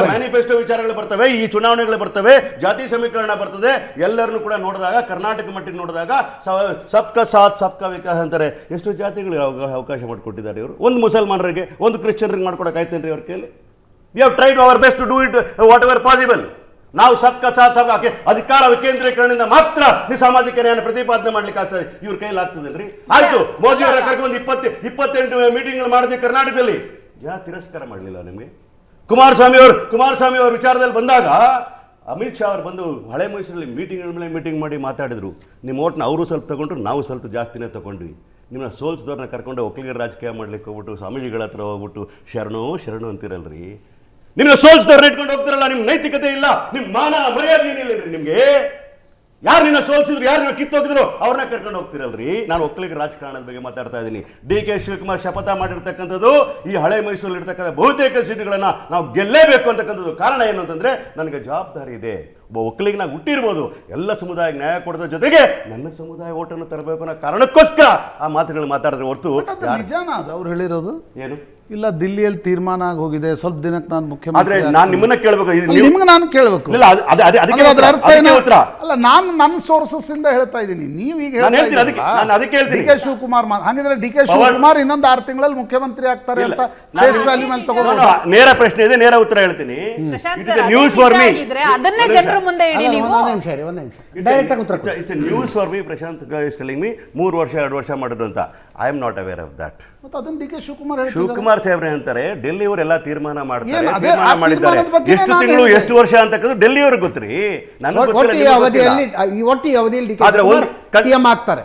Speaker 7: ಮ್ಯಾನಿಫೆಸ್ಟೋ ವಿಚಾರಗಳು ಬರ್ತವೆ, ಈ ಚುನಾವಣೆಗಳು ಬರ್ತವೆ, ಜಾತಿ ಸಮೀಕರಣ ಬರ್ತದೆ. ಎಲ್ಲರನ್ನು ಕೂಡ ನೋಡಿದಾಗ, ಕರ್ನಾಟಕ ಮಟ್ಟಿಗೆ ನೋಡಿದಾಗ ಸಬ್ಕಾ ಸಾಥ್ ಸಬ್ಕಾ ವಿಕಾಸ್ ಅಂತಾರೆ. ಎಷ್ಟು ಜಾತಿಗಳಿಗೆ ಅವಕಾಶ ಮಾಡಿಕೊಟ್ಟಿದ್ದಾರೆ ಇವರು. ಒಂದು ಮುಸಲ್ಮಾನರಿಗೆ, ಒಂದು ಕ್ರಿಶ್ಚಿಯನ್ರಿಗೆ ಮಾಡ್ಕೊಡಕ್ಕಾಯ್ತೇನ್ರಿ ಅವ್ರ ಕೈಲಿ? We have tried our best to do it whatever possible. ನಾವು ಸಬ್ಕಾ ಸಾಥ್ ಸಬ್ಕಾ ಅಧಿಕಾರ ವಿಕೇಂದ್ರೀಕರಣದಿಂದ ಮಾತ್ರ ನೀವು ಸಾಮಾಜಿಕ ನ್ಯಾಯ ಪ್ರತಿಪಾದನೆ ಮಾಡ್ಲಿಕ್ಕೆ ಆಗ್ತದೆ. ಇವ್ರ ಕೈಲಿ ಆಗ್ತದಲ್ರಿ? ಆಯ್ತು, ಮೋದಿ ಅವರ ಕರ್ಕೊಂಡು 28 ಮೀಟಿಂಗ್ ಮಾಡಿದ್ವಿ ಕರ್ನಾಟಕದಲ್ಲಿ. ಜನ ತಿರಸ್ಕಾರ ಮಾಡಲಿಲ್ಲ ನಿಮಗೆ. ಕುಮಾರಸ್ವಾಮಿ ಅವರು ವಿಚಾರದಲ್ಲಿ ಬಂದಾಗ ಅಮಿತ್ ಶಾ ಅವರು ಬಂದು ಹಳೆ ಮೈಸೂರಲ್ಲಿ ಮೀಟಿಂಗ್ ಮಾಡಿ ಮಾತಾಡಿದ್ರು. ನಿಮ್ಮ ಓಟ್ನ ಅವರು ಸ್ವಲ್ಪ ತಗೊಂಡ್ರು, ನಾವು ಸ್ವಲ್ಪ ಜಾಸ್ತಿನೇ ತಗೊಂಡ್ವಿ. ನಿಮ್ಮನ್ನ ಸೋಲ್ಸ್ದವ್ರನ್ನ ಕರ್ಕೊಂಡು ಒಕ್ಕಲಿಗರ ರಾಜಕೀಯ ಮಾಡ್ಲಿಕ್ಕೆ ಹೋಗ್ಬಿಟ್ಟು ಸ್ವಾಮೀಜಿಗಳ ಹತ್ರ ಹೋಗ್ಬಿಟ್ಟು ಶರಣು ಅಂತಿರಲ್ರಿ. ನಿಮ್ಮನ್ನ ಸೋಲ್ಸ್ದವ್ರನ್ನ ಇಟ್ಕೊಂಡು ಹೋಗ್ತಾರಲ್ಲ, ನಿಮ್ಮ ನೈತಿಕತೆ ಇಲ್ಲ, ನಿಮ್ಮ ಮಾನ ಮರ್ಯಾದೆ ಏನಿಲ್ಲರಿ ನಿಮ್ಗೆ. ಯಾರು ನಿನ್ನ ಸೋಲ್ಸಿದ್ರು, ಯಾರು ನಿನ್ನ ಕಿತ್ತೋಗಿದ್ರು ಅವ್ರನ್ನ ಕರ್ಕೊಂಡು ಹೋಗ್ತಿರಲ್ರಿ. ನಾನು ಒಕ್ಕಲಿಗರ ರಾಜಕಾರಣದ ಬಗ್ಗೆ ಮಾತಾಡ್ತಾ ಇದ್ದೀನಿ. ಡಿ ಕೆ ಶಿವಕುಮಾರ್ ಶಪಥ ಮಾಡಿರ್ತಕ್ಕಂಥದ್ದು ಈ ಹಳೆ ಮೈಸೂರಲ್ಲಿ ಇರ್ತಕ್ಕಂಥ ಬಹುತೇಕ ಸೀಟುಗಳನ್ನ ನಾವು ಗೆಲ್ಲೇಬೇಕು ಅಂತಕ್ಕಂಥದ್ದು. ಕಾರಣ ಏನು ಅಂತಂದ್ರೆ, ನನಗೆ ಜವಾಬ್ದಾರಿ ಇದೆ. ಒಬ್ಬ ಒಕ್ಕಲಿಗನಾಗ ಹುಟ್ಟಿರ್ಬೋದು, ಎಲ್ಲ ಸಮುದಾಯಕ್ಕೆ ನ್ಯಾಯ ಕೊಡೋದ್ರ ಜೊತೆಗೆ ನನ್ನ ಸಮುದಾಯ ಓಟನ್ನು ತರಬೇಕು ಅನ್ನೋ ಕಾರಣಕ್ಕೋಸ್ಕರ ಆ ಮಾತುಗಳು ಮಾತಾಡಿದ್ರೆ ಹೊರತು
Speaker 9: ನಿಜಾನ ಅದು ಅವ್ರು ಹೇಳಿರೋದು?
Speaker 7: ಏನು
Speaker 9: ಇಲ್ಲ, ದಿಲ್ಲಿಯಲ್ಲಿ ತೀರ್ಮಾನ ಆಗಿ ಹೋಗಿದೆ, ಸ್ವಲ್ಪ ದಿನಕ್ಕೆ ನಾನು
Speaker 7: ಆದ್ರೆ
Speaker 9: ಮುಖ್ಯಮಂತ್ರಿ.
Speaker 7: ನಾನು ನಿಮ್ಮನ್ನ ಕೇಳಬೇಕು,
Speaker 9: ನಿಮ್ಗೆ ನಾನು ಕೇಳಬೇಕು.
Speaker 7: ಇಲ್ಲ, ಅದಕ್ಕೆ ಉತ್ತರ
Speaker 9: ಅಲ್ಲ, ನಾನು ನನ್ನ ಸೋರ್ಸಸ್ ಇಂದ ಹೇಳ್ತಾ ಇದ್ದೀನಿ. ನೀವು ಈಗ
Speaker 7: ಹೇಳ್ತೀನಿ.
Speaker 9: ಡಿ ಕೆ ಶಿವಕುಮಾರ್ ಹಾಗಿದ್ರೆ ಡಿ ಕೆ ಶಿವಕುಮಾರ್ ಇನ್ನೊಂದು 6 ತಿಂಗಳಲ್ಲಿ ಮುಖ್ಯಮಂತ್ರಿ ಆಗ್ತಾರೆ ಅಂತ ಫೇಸ್ ವ್ಯಾಲ್ಯೂ ಮೇಲೆ ತಗೋಬಹುದು.
Speaker 7: ನೇರ ಪ್ರಶ್ನೆ ಇದೆ, ನೇರ ಉತ್ತರ ಹೇಳ್ತೀನಿ. ನ್ಯೂಸ್ ಫಾರ್ ಮೀ,
Speaker 10: ಅದನ್ನೇ ಜನರ ಮುಂದೆ ಇಡಿ ನೀವು.
Speaker 1: ಒಂದ್ ನಿಮಿಷ ಡೈರೆಕ್ಟ್ ಆಗಿ ಉತ್ತರ ಕೊಡಿ.
Speaker 7: It's a news for me. Prashant is telling me 3 ವರ್ಷ 2 ವರ್ಷ ಮಾಡಿದ್ರು ಅಂತ. I am not aware of that.
Speaker 9: ಮತ್ತೆ ಅದನ್ನ ಡಿ ಕೆ ಶಿವಕುಮಾರ್
Speaker 7: ಶಿವಕುಮಾರ್ ಸಾಹೇಬ್ರೆ ಅಂತಾರೆ, ಡೆಲ್ಲಿ ಅವರೆಲ್ಲ ತೀರ್ಮಾನ ಮಾಡ್ತಾರೆ,
Speaker 9: ಏನು ಅದೇ
Speaker 7: ತೀರ್ಮಾನ
Speaker 9: ಆ
Speaker 7: ಮಾಡಿದ್ದಾರೆ.
Speaker 9: ತೀರ್ಮಾನದ ಬಗ್ಗೆ
Speaker 7: ಎಷ್ಟು
Speaker 9: ನಾನು
Speaker 7: ತಿಂಗಳು
Speaker 9: ಹೇಳಿದೆ.
Speaker 7: ಎಷ್ಟು ವರ್ಷ ಅಂತಕ್ಕಂಥ ಡೆಲ್ಲಿ ಅವ್ರಿಗೆ ಗೊತ್ತ್ರಿ. ನನಗೆ
Speaker 1: ಒಟ್ಟು ಈ ಅವಧಿಯಲ್ಲಿ ಡಿ ಕೆ
Speaker 7: ಆದ್ರೆ
Speaker 1: ಶಿವಕುಮಾರ್ ಸಿಎಂ ಆಗ್ತಾರೆ.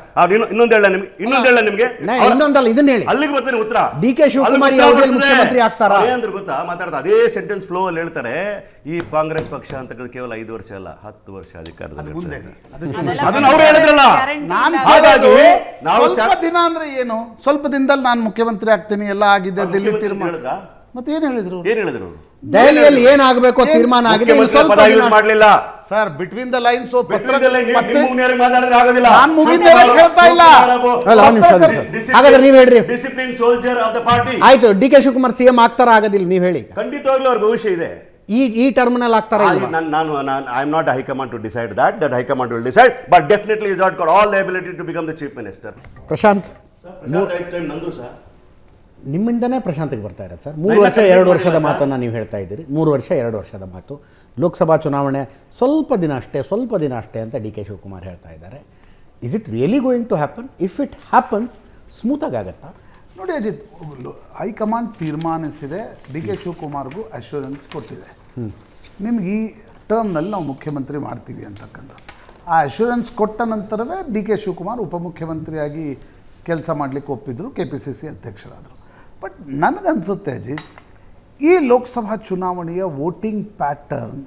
Speaker 7: ಇನ್ನೊಂದು ಹೇಳ ನಿಮ್ಗೆ
Speaker 1: ಇನ್ನೊಂದಲ್ಲ, ಇದನ್ನ ಹೇಳಿ.
Speaker 7: ಅಲ್ಲಿಗೆ ಬರ್ತೀನಿ ಉತ್ತರ.
Speaker 1: ಡಿ ಕೆ ಶಿವಕುಮಾರ್ ಈ ಅವಧಿಯಲ್ಲಿ ಮುಖ್ಯಮಂತ್ರಿ ಆಗ್ತಾರಾ?
Speaker 7: ಅಂದ್ರೆ ಗೊತ್ತಾ, ಮಾತಾಡ್ತಾ ಅದೇ ಸೆಂಟೆನ್ಸ್ ಫ್ಲೋ ಅಲ್ಲಿ ಹೇಳ್ತಾರೆ, ಈ ಕಾಂಗ್ರೆಸ್ ಪಕ್ಷ ಅಂತಕ್ಕಂಥ ಕೇವಲ 5 ವರ್ಷ ಅಲ್ಲ, 10 ವರ್ಷ ಅಧಿಕಾರದಲ್ಲಿ ಅದನ್ನ ಅವ್ರು ಹೇಳಿದ್ರಲ್ಲ. ಹಾಗಾಗಿ ನಾವು
Speaker 9: ಸ್ವಲ್ಪ ದಿನ ಅಂದ್ರೆ ಏನು, ಸ್ವಲ್ಪ ದಿನದಲ್ಲಿ ನಾನು ಮುಖ್ಯಮಂತ್ರಿ ಆಗ್ತೀನಿ, ಎಲ್ಲ ಆಗಿದೆ, ದಿಲ್ಲಿ ತೀರ್ಮಾನ. ಮತ್ತೆ ಏನ್ ಹೇಳಿದ್ರು?
Speaker 1: ದೆಹಲಿಯಲ್ಲಿ ಏನಾಗಬೇಕು ತೀರ್ಮಾನ ಆಗಿದೆ.
Speaker 7: ಮಾಡಲಿಲ್ಲ
Speaker 9: ಸರ್, ಬಿಟ್ವೀನ್ ದ ಲೈನ್ಸ್
Speaker 1: ಹಾಗಾದ್ರೆ ನೀವ್ ಹೇಳ್ರಿ.
Speaker 7: Discipline soldier of the party.
Speaker 1: ಆಯ್ತು, ಡಿ ಕೆ ಶಿವಕುಮಾರ್ ಸಿಎಂ ಆಗ್ತಾರ ಆಗೋದಿಲ್ಲ, ನೀವ್ ಹೇಳಿ.
Speaker 7: ಖಂಡಿತವಾಗ್ಲೂ ಅವ್ರ ಭವಿಷ್ಯ ಇದೆ.
Speaker 1: ಈ ಟರ್ಮಿನಲ್ ಆಗ್ತಾರೆ.
Speaker 7: I am not high command to decide that high command will decide, but definitely is not got all the ability to become the chief minister.
Speaker 1: Prashant,
Speaker 7: ನಂದು ಸರ್
Speaker 1: ನಿಮ್ಮಿಂದನೇ ಪ್ರಶಾಂತಿಗೆ ಬರ್ತಾ ಇರೋದು ಸರ್. 3 ವರ್ಷ 2 ವರ್ಷದ ಮಾತನ್ನು ನೀವು ಹೇಳ್ತಾ ಇದ್ದೀರಿ. 3 ವರ್ಷ 2 ವರ್ಷದ ಮಾತು. ಲೋಕಸಭಾ ಚುನಾವಣೆ ಸ್ವಲ್ಪ ದಿನ ಅಷ್ಟೇ ಅಂತ ಡಿ ಕೆ ಶಿವಕುಮಾರ್ ಹೇಳ್ತಾ ಇದ್ದಾರೆ. Is it really going to happen? If it happens ಸ್ಮೂತಾಗಿ ಆಗುತ್ತಾ?
Speaker 9: ನೋಡಿ ಅಜಿತ್, ಹೈಕಮಾಂಡ್ ತೀರ್ಮಾನಿಸಿದೆ, ಡಿ ಕೆ ಶಿವಕುಮಾರ್ಗೂ ಅಶ್ಯೂರೆನ್ಸ್ ಕೊಟ್ಟಿದೆ, ನಿಮ್ಗೆ ಈ ಟರ್ಮ್ನಲ್ಲಿ ನಾವು ಮುಖ್ಯಮಂತ್ರಿ ಮಾಡ್ತೀವಿ ಅಂತಕ್ಕಂಥದ್ದು. ಆ ಅಶ್ಯೂರೆನ್ಸ್ ಕೊಟ್ಟ ನಂತರವೇ ಡಿ ಕೆ ಶಿವಕುಮಾರ್ ಉಪಮುಖ್ಯಮಂತ್ರಿಯಾಗಿ ಕೆಲಸ ಮಾಡಲಿಕ್ಕೆ ಒಪ್ಪಿದ್ರು, KPCC ಅಧ್ಯಕ್ಷರಾದರು. ಬಟ್ ನನಗನ್ಸುತ್ತೆ ಅಜಿತ್, ಈ ಲೋಕಸಭಾ ಚುನಾವಣೆಯ ವೋಟಿಂಗ್ ಪ್ಯಾಟರ್ನ್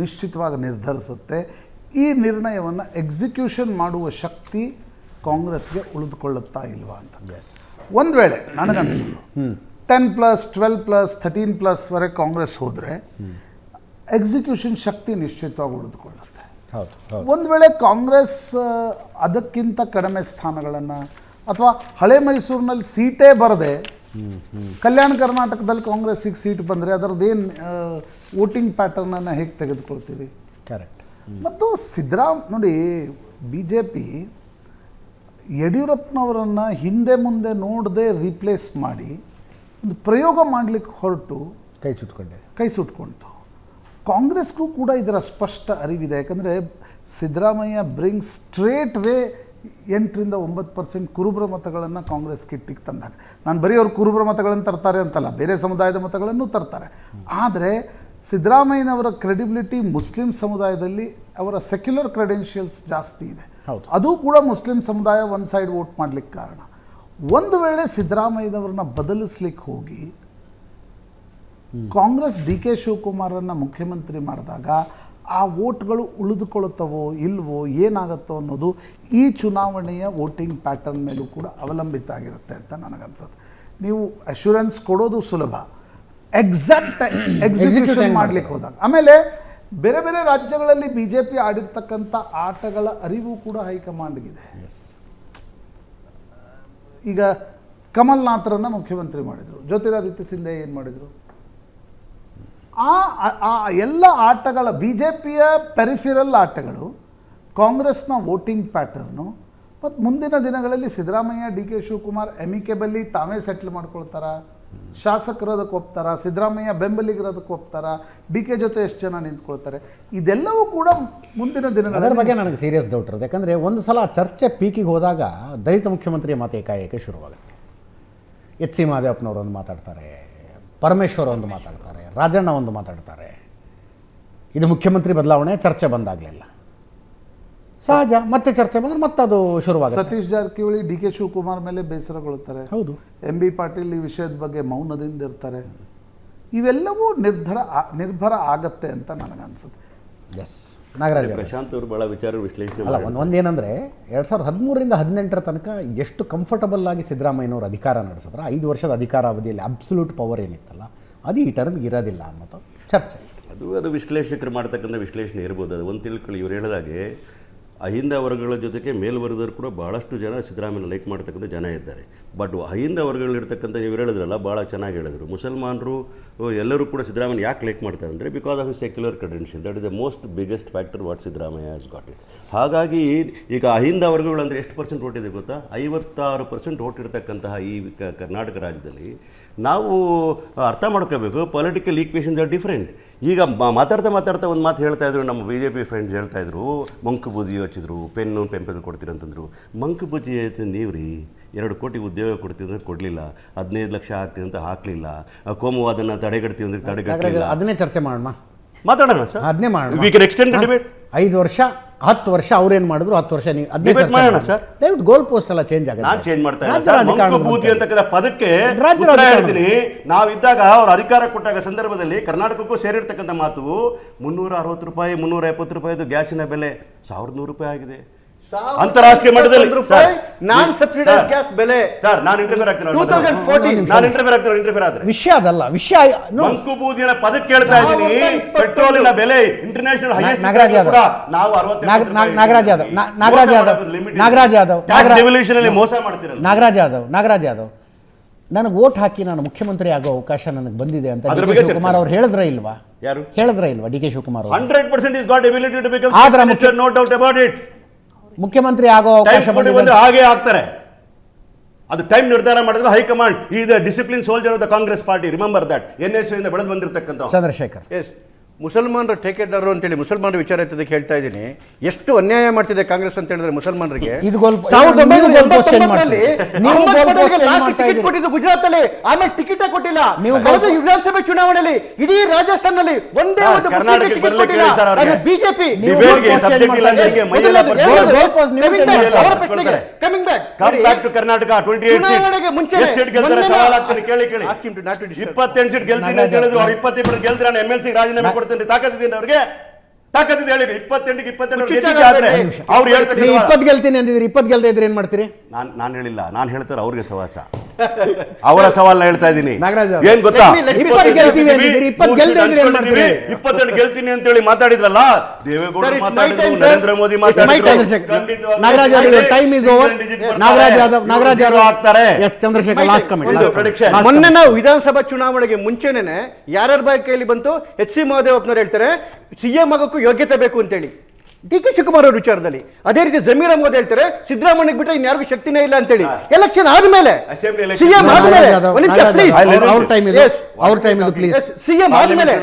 Speaker 9: ನಿಶ್ಚಿತವಾಗಿ ನಿರ್ಧರಿಸುತ್ತೆ. ಈ ನಿರ್ಣಯವನ್ನು ಎಕ್ಸಿಕ್ಯೂಷನ್ ಮಾಡುವ ಶಕ್ತಿ ಕಾಂಗ್ರೆಸ್ಗೆ ಉಳಿದುಕೊಳ್ಳುತ್ತಾ ಇಲ್ವಾ ಅಂತ. ಒಂದು ವೇಳೆ ನನಗನ್ಸೋದು 10+, 12+, 13+ವರೆಗೆ ಕಾಂಗ್ರೆಸ್ ಹೋದರೆ ಎಕ್ಸಿಕ್ಯೂಷನ್ ಶಕ್ತಿ ನಿಶ್ಚಿತವಾಗಿ ಉಳಿದುಕೊಳ್ಳುತ್ತೆ. ಒಂದು ವೇಳೆ ಕಾಂಗ್ರೆಸ್ ಅದಕ್ಕಿಂತ ಕಡಿಮೆ ಸ್ಥಾನಗಳನ್ನು ಅಥವಾ ಹಳೆ ಮೈಸೂರಿನಲ್ಲಿ ಸೀಟೇ ಬರದೆ ಕಲ್ಯಾಣ ಕರ್ನಾಟಕದಲ್ಲಿ ಕಾಂಗ್ರೆಸ್ಸಿಗೆ ಸೀಟ್ ಬಂದರೆ ಅದರದ್ದೇನು ವೋಟಿಂಗ್ ಪ್ಯಾಟರ್ನನ್ನು ಹೇಗೆ ತೆಗೆದುಕೊಳ್ತೀವಿ?
Speaker 1: ಕರೆಕ್ಟ್.
Speaker 9: ಮತ್ತು ನೋಡಿ, BJP ಯಡಿಯೂರಪ್ಪನವರನ್ನು ಹಿಂದೆ ಮುಂದೆ ನೋಡದೆ ರೀಪ್ಲೇಸ್ ಮಾಡಿ ಒಂದು ಪ್ರಯೋಗ ಮಾಡಲಿಕ್ಕೆ ಹೊರಟು ಕೈ ಸುಟ್ಕೊಂತು. ಕಾಂಗ್ರೆಸ್ಗೂ ಕೂಡ ಇದರ ಸ್ಪಷ್ಟ ಅರಿವಿದೆ. ಯಾಕಂದರೆ ಸಿದ್ದರಾಮಯ್ಯ ಬ್ರಿಂಗ್ ಸ್ಟ್ರೇಟ್ ವೇ 8-9% ಕುರುಬರ ಮತಗಳನ್ನು ಕಾಂಗ್ರೆಸ್ ಕಿಟ್ಟಿಗೆ ತಂದಾಗ, ನಾನು ಬರೀ ಅವ್ರು ಕುರುಬರ ಮತಗಳನ್ನು ತರ್ತಾರೆ ಅಂತಲ್ಲ, ಬೇರೆ ಸಮುದಾಯದ ಮತಗಳನ್ನು ತರ್ತಾರೆ. ಆದರೆ ಸಿದ್ದರಾಮಯ್ಯನವರ ಕ್ರೆಡಿಬಿಲಿಟಿ ಮುಸ್ಲಿಂ ಸಮುದಾಯದಲ್ಲಿ ಅವರ ಸೆಕ್ಯುಲರ್ ಕ್ರೆಡೆನ್ಷಿಯಲ್ಸ್ ಜಾಸ್ತಿ ಇದೆ. ಅದು ಕೂಡ ಮುಸ್ಲಿಂ ಸಮುದಾಯ ಒಂದು ಸೈಡ್ ವೋಟ್ ಮಾಡಲಿಕ್ಕೆ ಕಾರಣ. ಒಂದು ವೇಳೆ ಸಿದ್ದರಾಮಯ್ಯನವ್ರನ್ನ ಬದಲಿಸ್ಲಿಕ್ಕೆ ಹೋಗಿ ಕಾಂಗ್ರೆಸ್ ಡಿ ಕೆ ಶಿವಕುಮಾರನ್ನು ಮುಖ್ಯಮಂತ್ರಿ ಮಾಡಿದಾಗ ಆ ವೋಟ್ಗಳು ಉಳಿದುಕೊಳ್ಳುತ್ತವೋ ಇಲ್ವೋ, ಏನಾಗುತ್ತೋ ಅನ್ನೋದು ಈ ಚುನಾವಣೆಯ ವೋಟಿಂಗ್ ಪ್ಯಾಟರ್ನ್ ಮೇಲೂ ಕೂಡ ಅವಲಂಬಿತ ಆಗಿರುತ್ತೆ ಅಂತ ನನಗನ್ಸುತ್ತೆ. ನೀವು ಅಶ್ಯೂರೆನ್ಸ್ ಕೊಡೋದು ಸುಲಭ, ಎಕ್ಸಾಕ್ಟ್ ಎಕ್ಸಿಕ್ಯೂಷನ್ ಮಾಡಲಿಕ್ಕೆ ಹೋದಾಗ. ಆಮೇಲೆ ಬೇರೆ ಬೇರೆ ರಾಜ್ಯಗಳಲ್ಲಿ BJP ಆಡಿರ್ತಕ್ಕಂಥ ಆಟಗಳ ಅರಿವು ಕೂಡ ಹೈಕಮಾಂಡ್ಗಿದೆ. ಈಗ ಕಮಲ್ನಾಥರನ್ನ ಮುಖ್ಯಮಂತ್ರಿ ಮಾಡಿದರು, ಜ್ಯೋತಿರಾದಿತ್ಯ ಸಿಂಧಿಯಾ ಏನು ಮಾಡಿದರು? ಆ ಎಲ್ಲ ಆಟಗಳ BJPಯ ಪೆರಿಫಿರಲ್ ಆಟಗಳು ಕಾಂಗ್ರೆಸ್ನ ವೋಟಿಂಗ್ ಪ್ಯಾಟರ್ನು ಮತ್ತು ಮುಂದಿನ ದಿನಗಳಲ್ಲಿ ಸಿದ್ದರಾಮಯ್ಯ ಡಿ ಕೆ ಶಿವಕುಮಾರ್ ಎಮಿಕೆಬಲಿ ತಾವೇ ಸೆಟ್ಲ್ ಮಾಡ್ಕೊಳ್ತಾರ, ಶಾಸಕರು ಅದಕ್ಕೆ ಒಪ್ತಾರ, ಸಿದ್ದರಾಮಯ್ಯ ಬೆಂಬಲಿಗರು ಅದಕ್ಕೆ ಒಪ್ತಾರ, ಡಿ ಕೆ ಜೊತೆ ಎಷ್ಟು ಜನ ನಿಂತ್ಕೊಳ್ತಾರೆ, ಇದೆಲ್ಲವೂ ಕೂಡ ಮುಂದಿನ ದಿನಗಳ
Speaker 1: ಅದರ ಬಗ್ಗೆ ನನಗೆ ಸೀರಿಯಸ್ ಡೌಟ್ ಇರುತ್ತೆ. ಯಾಕಂದರೆ ಒಂದು ಸಲ ಚರ್ಚೆ ಪೀಕಿಗೆ ಹೋದಾಗ ದಲಿತ ಮುಖ್ಯಮಂತ್ರಿಯ ಮಾತು ಏಕಾಏಕಿ ಶುರುವಾಗುತ್ತೆ. ಎಚ್ ಸಿ ಮಹದೇವಪ್ಪನವರು ಒಂದು ಮಾತಾಡ್ತಾರೆ, ಪರಮೇಶ್ವರ ಒಂದು ಮಾತಾಡ್ತಾರೆ, ರಾಜಣ್ಣ ಒಂದು ಮಾತಾಡ್ತಾರೆ. ಇದು ಮುಖ್ಯಮಂತ್ರಿ ಬದಲಾವಣೆ ಚರ್ಚೆ ಬಂದಾಗಲಿಲ್ಲ, ಸಹಜ. ಮತ್ತೆ ಚರ್ಚೆ ಬಂದರೆ ಮತ್ತೆ ಅದು ಶುರುವಾಗುತ್ತೆ.
Speaker 9: ಸತೀಶ್ ಜಾರಕಿಹೊಳಿ ಡಿ ಕೆ ಶಿವಕುಮಾರ್ ಮೇಲೆ ಬೇಸರಗೊಳ್ತಾರೆ,
Speaker 1: ಹೌದು.
Speaker 9: MB ಪಾಟೀಲ್ ಈ ವಿಷಯದ ಬಗ್ಗೆ ಮೌನದಿಂದ ಇರ್ತಾರೆ. ಇವೆಲ್ಲವೂ ನಿರ್ಭರ ಆಗತ್ತೆ ಅಂತ ನನಗನ್ಸುತ್ತೆ.
Speaker 1: ಎಸ್, ನಾಗರಾಜ್
Speaker 7: ಪ್ರಶಾಂತ್ ಅವರು ಭಾಳ ವಿಚಾರ ವಿಶ್ಲೇಷಣೆ
Speaker 1: ಅಲ್ಲ, ಒಂದೇನೆಂದರೆ 2013ರಿಂದ 2018 ತನಕ ಎಷ್ಟು ಕಂಫರ್ಟಬಲ್ ಆಗಿ ಸಿದ್ದರಾಮಯ್ಯನವರು ಅಧಿಕಾರ ನಡೆಸಿದ್ರೆ, 5 ವರ್ಷದ ಅಧಿಕಾರ ಅವಧಿಯಲ್ಲಿ ಅಬ್ಸಲ್ಯೂಟ್ ಪವರ್ ಏನಿತ್ತಲ್ಲ ಅದು ಈ ಟರ್ಮ್ಗೆ ಇರೋದಿಲ್ಲ ಅನ್ನೋದು ಚರ್ಚೆ.
Speaker 7: ಅದು ವಿಶ್ಲೇಷಕರು ಮಾಡ್ತಕ್ಕಂಥ ವಿಶ್ಲೇಷಣೆ ಇರ್ಬೋದು. ಅದು ಒಂದು ತಿಳ್ಕೊಳ್ಳಿ, ಇವ್ರು ಹೇಳಿದಾಗೆ ಅಹಿಂದ ವರ್ಗಗಳ ಜೊತೆಗೆ ಮೇಲ್ವರ್ಗದವರು ಕೂಡ ಭಾಳಷ್ಟು ಜನ ಸಿದ್ದರಾಮಯ್ಯನ ಲೈಕ್ ಮಾಡ್ತಕ್ಕಂಥ ಜನ ಇದ್ದಾರೆ. ಬಟ್ ಅಹಿಂದ ವರ್ಗಗಳಿರ್ತಕ್ಕಂಥ ನೀವು ಹೇಳಿದ್ರಲ್ಲ, ಭಾಳ ಚೆನ್ನಾಗಿ ಹೇಳಿದ್ರು. ಮುಸಲ್ಮಾನರು ಎಲ್ಲರೂ ಕೂಡ ಸಿದ್ದರಾಮಯ್ಯ ಯಾಕೆ ಲೈಕ್ ಮಾಡ್ತಾರೆ ಅಂದರೆ because of secular credential. That is the most biggest factor what Siddaramaiah has got it. ಹಾಗಾಗಿ ಈಗ ಅಹಿಂದ ವರ್ಗಗಳು ಅಂದರೆ ಎಷ್ಟು % ಓಟ್ ಇದೆ ಗೊತ್ತಾ? 56% ಓಟ್ ಇರ್ತಕ್ಕಂತಹ ಈ ಕರ್ನಾಟಕ ರಾಜ್ಯದಲ್ಲಿ ನಾವು ಅರ್ಥ ಮಾಡ್ಕೋಬೇಕು, ಪೊಲಿಟಿಕಲ್ ಈಕ್ವೇಷನ್ಸ್ ಆರ್ ಡಿಫ್ರೆಂಟ್. ಈಗ ಮಾತಾಡ್ತಾ ಒಂದು ಮಾತು ಹೇಳ್ತಾ ಇದ್ರು, ನಮ್ಮ BJP ಫ್ರೆಂಡ್ಸ್ ಹೇಳ್ತಾ ಇದ್ರು, ಮಂಕು ಬೂದಿ ಹಚ್ಚಿದ್ರು, ಪೆನ್ಸಿಲ್ ಕೊಡ್ತೀರಿ ಅಂತಂದ್ರು. ಮಂಕು ಬೂದಿ ನೀವು ರೀ 2 ಕೋಟಿ ಉದ್ಯೋಗ ಕೊಡ್ತೀವಿ ಅಂದ್ರೆ ಕೊಡಲಿಲ್ಲ, 15 ಲಕ್ಷ ಹಾಕ್ತೀವಿ ಅಂತ ಹಾಕಲಿಲ್ಲ, ಕೋಮುವಾದನ ತಡೆಗಟ್ತೀವಿ ಅಂದ್ರೆ ತಡೆಗಟ್ಟಲಿಲ್ಲ.
Speaker 1: ಅದನ್ನೇ ಚರ್ಚೆ ಮಾಡೋಣ,
Speaker 7: ಮಾತಾಡೋಣ ಸರ್,
Speaker 1: ಅದನ್ನೇ ಮಾಡೋಣ.
Speaker 7: We can extend the debate.
Speaker 1: 5 ವರ್ಷ 10 ವರ್ಷ ಅವ್ರೇನು ಮಾಡಿದ್ರು, 10 ವರ್ಷ ನೀವು
Speaker 7: ಡಿಬೇಟ್ ಮಾಡೋಣ ಸರ್.
Speaker 1: ದಯವಿಟ್ಟು ಗೋಲ್ ಪೋಸ್ಟ್ ಎಲ್ಲ ಚೇಂಜ್ ಆಗುತ್ತೆ.
Speaker 7: ನಾನು ಚೇಂಜ್ ಮಾಡ್ತಾ ಇದ್ದೀನಿ. ಬೂದಿ ಅಂತಕ್ಕಂಥ ಪದಕ್ಕೆ ಹೇಳ್ತೀನಿ, ನಾವಿದ್ದಾಗ ಅವ್ರು ಅಧಿಕಾರ ಕೊಟ್ಟಾಗ ಸಂದರ್ಭದಲ್ಲಿ ಕರ್ನಾಟಕಕ್ಕೂ ಸೇರಿರ್ತಕ್ಕಂಥ ಮಾತು 360 ರೂಪಾಯಿ 370 ರೂಪಾಯಿದು ಗ್ಯಾಸಿನ ಬೆಲೆ 1100 ರೂಪಾಯಿ ಆಗಿದೆ ಅಂತಾರಾಷ್ಟ್ರೀಯ ಮಟ್ಟದಲ್ಲಿ.
Speaker 8: ನಾನ್ ಸಬ್ಸಿಡೈಸ್ ಗ್ಯಾಸ್ ಬೆಲೆ
Speaker 7: ಸರ್, ನಾನು ಇಂಟರ್ಫಿಯರ್ ಆಗ್ತೀನಿ.
Speaker 8: 2014
Speaker 7: ನಾನು ಇಂಟರ್ಫಿಯರ್ ಆದ್ರೆ
Speaker 1: ವಿಷಯ ಅದಲ್ಲ, ವಿಷಯ
Speaker 7: ಮಂಕು ಬೂದಿನ ಪದಕ್ಕೆ ಕೇಳ್ತಾ ಇದ್ದೀನಿ. ಪೆಟ್ರೋಲಿನ ಬೆಲೆ ಇಂಟರ್ನ್ಯಾಷನಲ್ ಹೈಯೆಸ್ಟ್.
Speaker 1: ನಾಗರಾಜ್ ಯಾದವ್ ನನಗೆ ವೋಟ್ ಹಾಕಿ ನಾನು ಮುಖ್ಯಮಂತ್ರಿ ಆಗೋ ಅವಕಾಶ ನನಗೆ ಬಂದಿದೆ ಅಂತ ಡಿ ಕೆ ಶಿವಕುಮಾರ್ ಅವ್ರು ಹೇಳಿದ್ರ ಇಲ್ವಾ?
Speaker 7: ಯಾರು
Speaker 1: ಹೇಳಿದ್ರ ಇಲ್ವಾ? D K Shivakumar
Speaker 7: 100% is got ability to become minister, no doubt about it.
Speaker 1: ಮುಖ್ಯಮಂತ್ರಿ ಆಗೋ ಅವಕಾಶ ಬಂದಿದೆ,
Speaker 7: ಹಾಗೆ ಆಗ್ತಾರೆ. ಅದು ಟೈಮ್ ನಿರ್ಧಾರ ಮಾಡಿದ್ರೆ high command is the discipline soldier of the Congress party, remember that. NSU ಇಂದ ಬೆಳೆದು ಬಂದಿರತಕ್ಕಂಥ
Speaker 1: ಚಂದ್ರಶೇಖರ್.
Speaker 8: ಎಸ್, ಮುಸಲ್ಮಾನರ ಠೇಕೆದಾರರು ಅಂತೇಳಿ ಮುಸಲ್ಮಾನರ ವಿಚಾರ ಎತ್ತದಕ್ಕೆ ಹೇಳ್ತಾ ಇದ್ದೀನಿ. ಎಷ್ಟು ಅನ್ಯಾಯ ಮಾಡ್ತಿದೆ ಕಾಂಗ್ರೆಸ್ ಅಂತ ಹೇಳಿದ್ರೆ ಮುಸಲ್ಮಾನರಿಗೆ.
Speaker 1: ಇದು
Speaker 8: ಗುಜರಾತ್ ಅಲ್ಲಿ, ಆಮೇಲೆ ಟಿಕೆಟ್ ಕೊಟ್ಟಿಲ್ಲ. ವಿಧಾನಸಭೆ ಚುನಾವಣೆಯಲ್ಲಿ ಇಡೀ ರಾಜಸ್ಥಾನದಲ್ಲಿ ಒಂದೇ ಒಂದು ಬಿಜೆಪಿ.
Speaker 7: ಕರ್ನಾಟಕ 28 ಮುಂಚೆ 28 ಸೀಟ್ ಗೆಲ್ತೀನಿ ಅಂತ ಹೇಳಿದ್ರು. 22 ಗೆಲ್ತೀನಿ, ನಾನು MLC ರಾಜೀನಾಮೆ ಕೊಡ್ತೀನಿ. ತಾಕತ್ತಿದ್ದೀನಿ ಅವ್ರಿಗೆ, ತಾಕತ್ತಿದೆ ಹೇಳಿ. 28 ಅವ್ರು ಹೇಳ್ತಾರೆ
Speaker 1: 20 ಗೆಲ್ತೀನಿ ಅಂದಿದ್ರಿ, 20 ಗೆಲ್ದೇ ಇದ್ರೆ ಏನ್ ಮಾಡ್ತೀರಿ?
Speaker 7: ನಾನು ಹೇಳಿಲ್ಲ, ನಾನು ಹೇಳ್ತಾರೆ ಅವ್ರಿಗೆ ಸವಾಸ, ಅವರ ಸವಾಲ್ನ ಹೇಳ್ತಾ ಇದ್ದೀನಿ. ಏನ್ ಗೊತ್ತಾ,
Speaker 1: 20 ಗೆಲ್ತೀವಿ ಅಂದಿದ್ರಿ, 20 ಗೆಲ್ದೇ ಇದ್ರೆ ಏನ್ ಮಾಡ್ತೀರಿ?
Speaker 7: 22 ಗೆಲ್ತೀನಿ ಅಂತ ಹೇಳಿ ಮಾತಾಡಿದ್ರಲ್ಲ, ದೇವೇಗೌಡರು ಮಾತಾಡಿದ್ರು, ನರೇಂದ್ರ ಮೋದಿ ಮಾತಾಡಿದ್ರು.
Speaker 1: ನಾಗರಾಜ್ ಅವರಿಗೆ ಟೈಮ್ ಇಸ್ ಓವರ್. ನಾಗರಾಜ್ ಅವರು ಆಗ್ತಾರೆ. Yes, Chandrashekhar last comment.
Speaker 8: ಮೊನ್ನೆ ನಾವು ವಿಧಾನಸಭಾ ಚುನಾವಣೆಗೆ ಮುಂಚೆನೆ ಯಾರ್ಯಾರ ಬಾಯಿ ಕೈಯಲ್ಲಿ ಬಂತು, HC ಮಹದೇವಪ್ಪನವ್ರು ಹೇಳ್ತಾರೆ CM ಆಗೋಕ್ಕೂ ಯೋಗ್ಯತೆ ಬೇಕು ಅಂತೇಳಿ. DK ಶಿವಕುಮಾರ್ ಅವ್ರ ವಿಚಾರದಲ್ಲಿ ಅದೇ ರೀತಿ ಜಮೀರ್ ಅಹಮದ್ ಹೇಳ್ತಾರೆ ಸಿದ್ದರಾಮಯ್ಯ ಬಿಟ್ಟರೆ ಇನ್ಯಾರಿಗೂ ಶಕ್ತಿನೇ ಇಲ್ಲ ಅಂತೇಳಿ. ಎಲೆಕ್ಷನ್ ಆದ್ಮೇಲೆ CM ಆದ್ಮೇಲೆ CM ಆದ್ಮೇಲೆ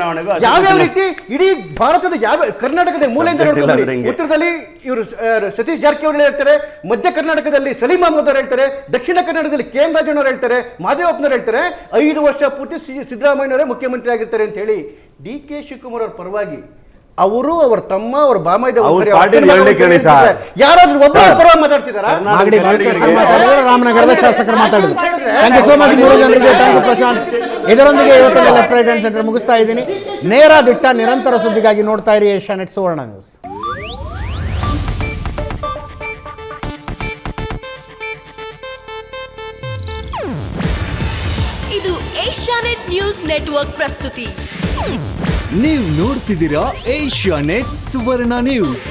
Speaker 8: ಯಾವ್ಯಾವ ರೀತಿ ಇಡೀ ಭಾರತದ ಯಾವ ಕರ್ನಾಟಕದ ಮೂಲೆಯಿಂದ ಉತ್ತರದಲ್ಲಿ ಇವರು ಸತೀಶ್ ಜಾರಕಿಹೊಳಿ ಹೇಳ್ತಾರೆ, ಮಧ್ಯ ಕರ್ನಾಟಕದಲ್ಲಿ ಸಲೀಂ ಅಹಮದ್ ಅವರು ಹೇಳ್ತಾರೆ, ದಕ್ಷಿಣ ಕನ್ನಡದಲ್ಲಿ KM ರಾಜಣ್ಣವ್ರು ಹೇಳ್ತಾರೆ, ಮಾದೇವಪ್ಪನವ್ರು ಹೇಳ್ತಾರೆ 5 ವರ್ಷ ಪೂರ್ತಿ ಸಿದ್ದರಾಮಯ್ಯನವರೇ ಮುಖ್ಯಮಂತ್ರಿ ಆಗಿರ್ತಾರೆ ಅಂತ ಹೇಳಿ. DK ಶಿವಕುಮಾರ್ ಅವ್ರ ಪರವಾಗಿ ಅವರು, ಅವರ ತಮ್ಮ, ಅವರ ಬಾಮೈದ ಯಾರಾದ್ರೂ ಒಬ್ಬ ಪರ ಮಾತಾಡ್ತಿದಾರಾ?
Speaker 1: ರಾಮನಗರದ ಶಾಸಕರು ಮಾತಾಡಿದ್ರು. ಥ್ಯಾಂಕ್ ಯು ಸೋ ಮಚ್ ಮೂರು ಜನರಿಗೆ. Thank you Prashant. ಇದರೊಂದಿಗೆ ಇವತ್ತಿನ ಲೆಫ್ಟ್ ರೈಟ್ ಹ್ಯಾಂಡ್ ಸೆಂಟರ್ ಮುಗಿಸ್ತಾ ಇದ್ದೀನಿ. ನೇರ ದಿಟ್ಟ ನಿರಂತರ ಸುದ್ದಿಗಾಗಿ ನೋಡ್ತಾ ಇರಿ ಏಷ್ಯಾನೆಟ್ ಸುವರ್ಣ ನ್ಯೂಸ್.
Speaker 11: ಇದು ಏಷ್ಯಾನೆಟ್ ನ್ಯೂಸ್ ನೆಟ್ವರ್ಕ್ ಪ್ರಸ್ತುತಿ.
Speaker 12: ನೀವು ನೋಡ್ತಿದ್ದೀರಾ ಏಷ್ಯಾನೆಟ್ ಸುವರ್ಣ ನ್ಯೂಸ್.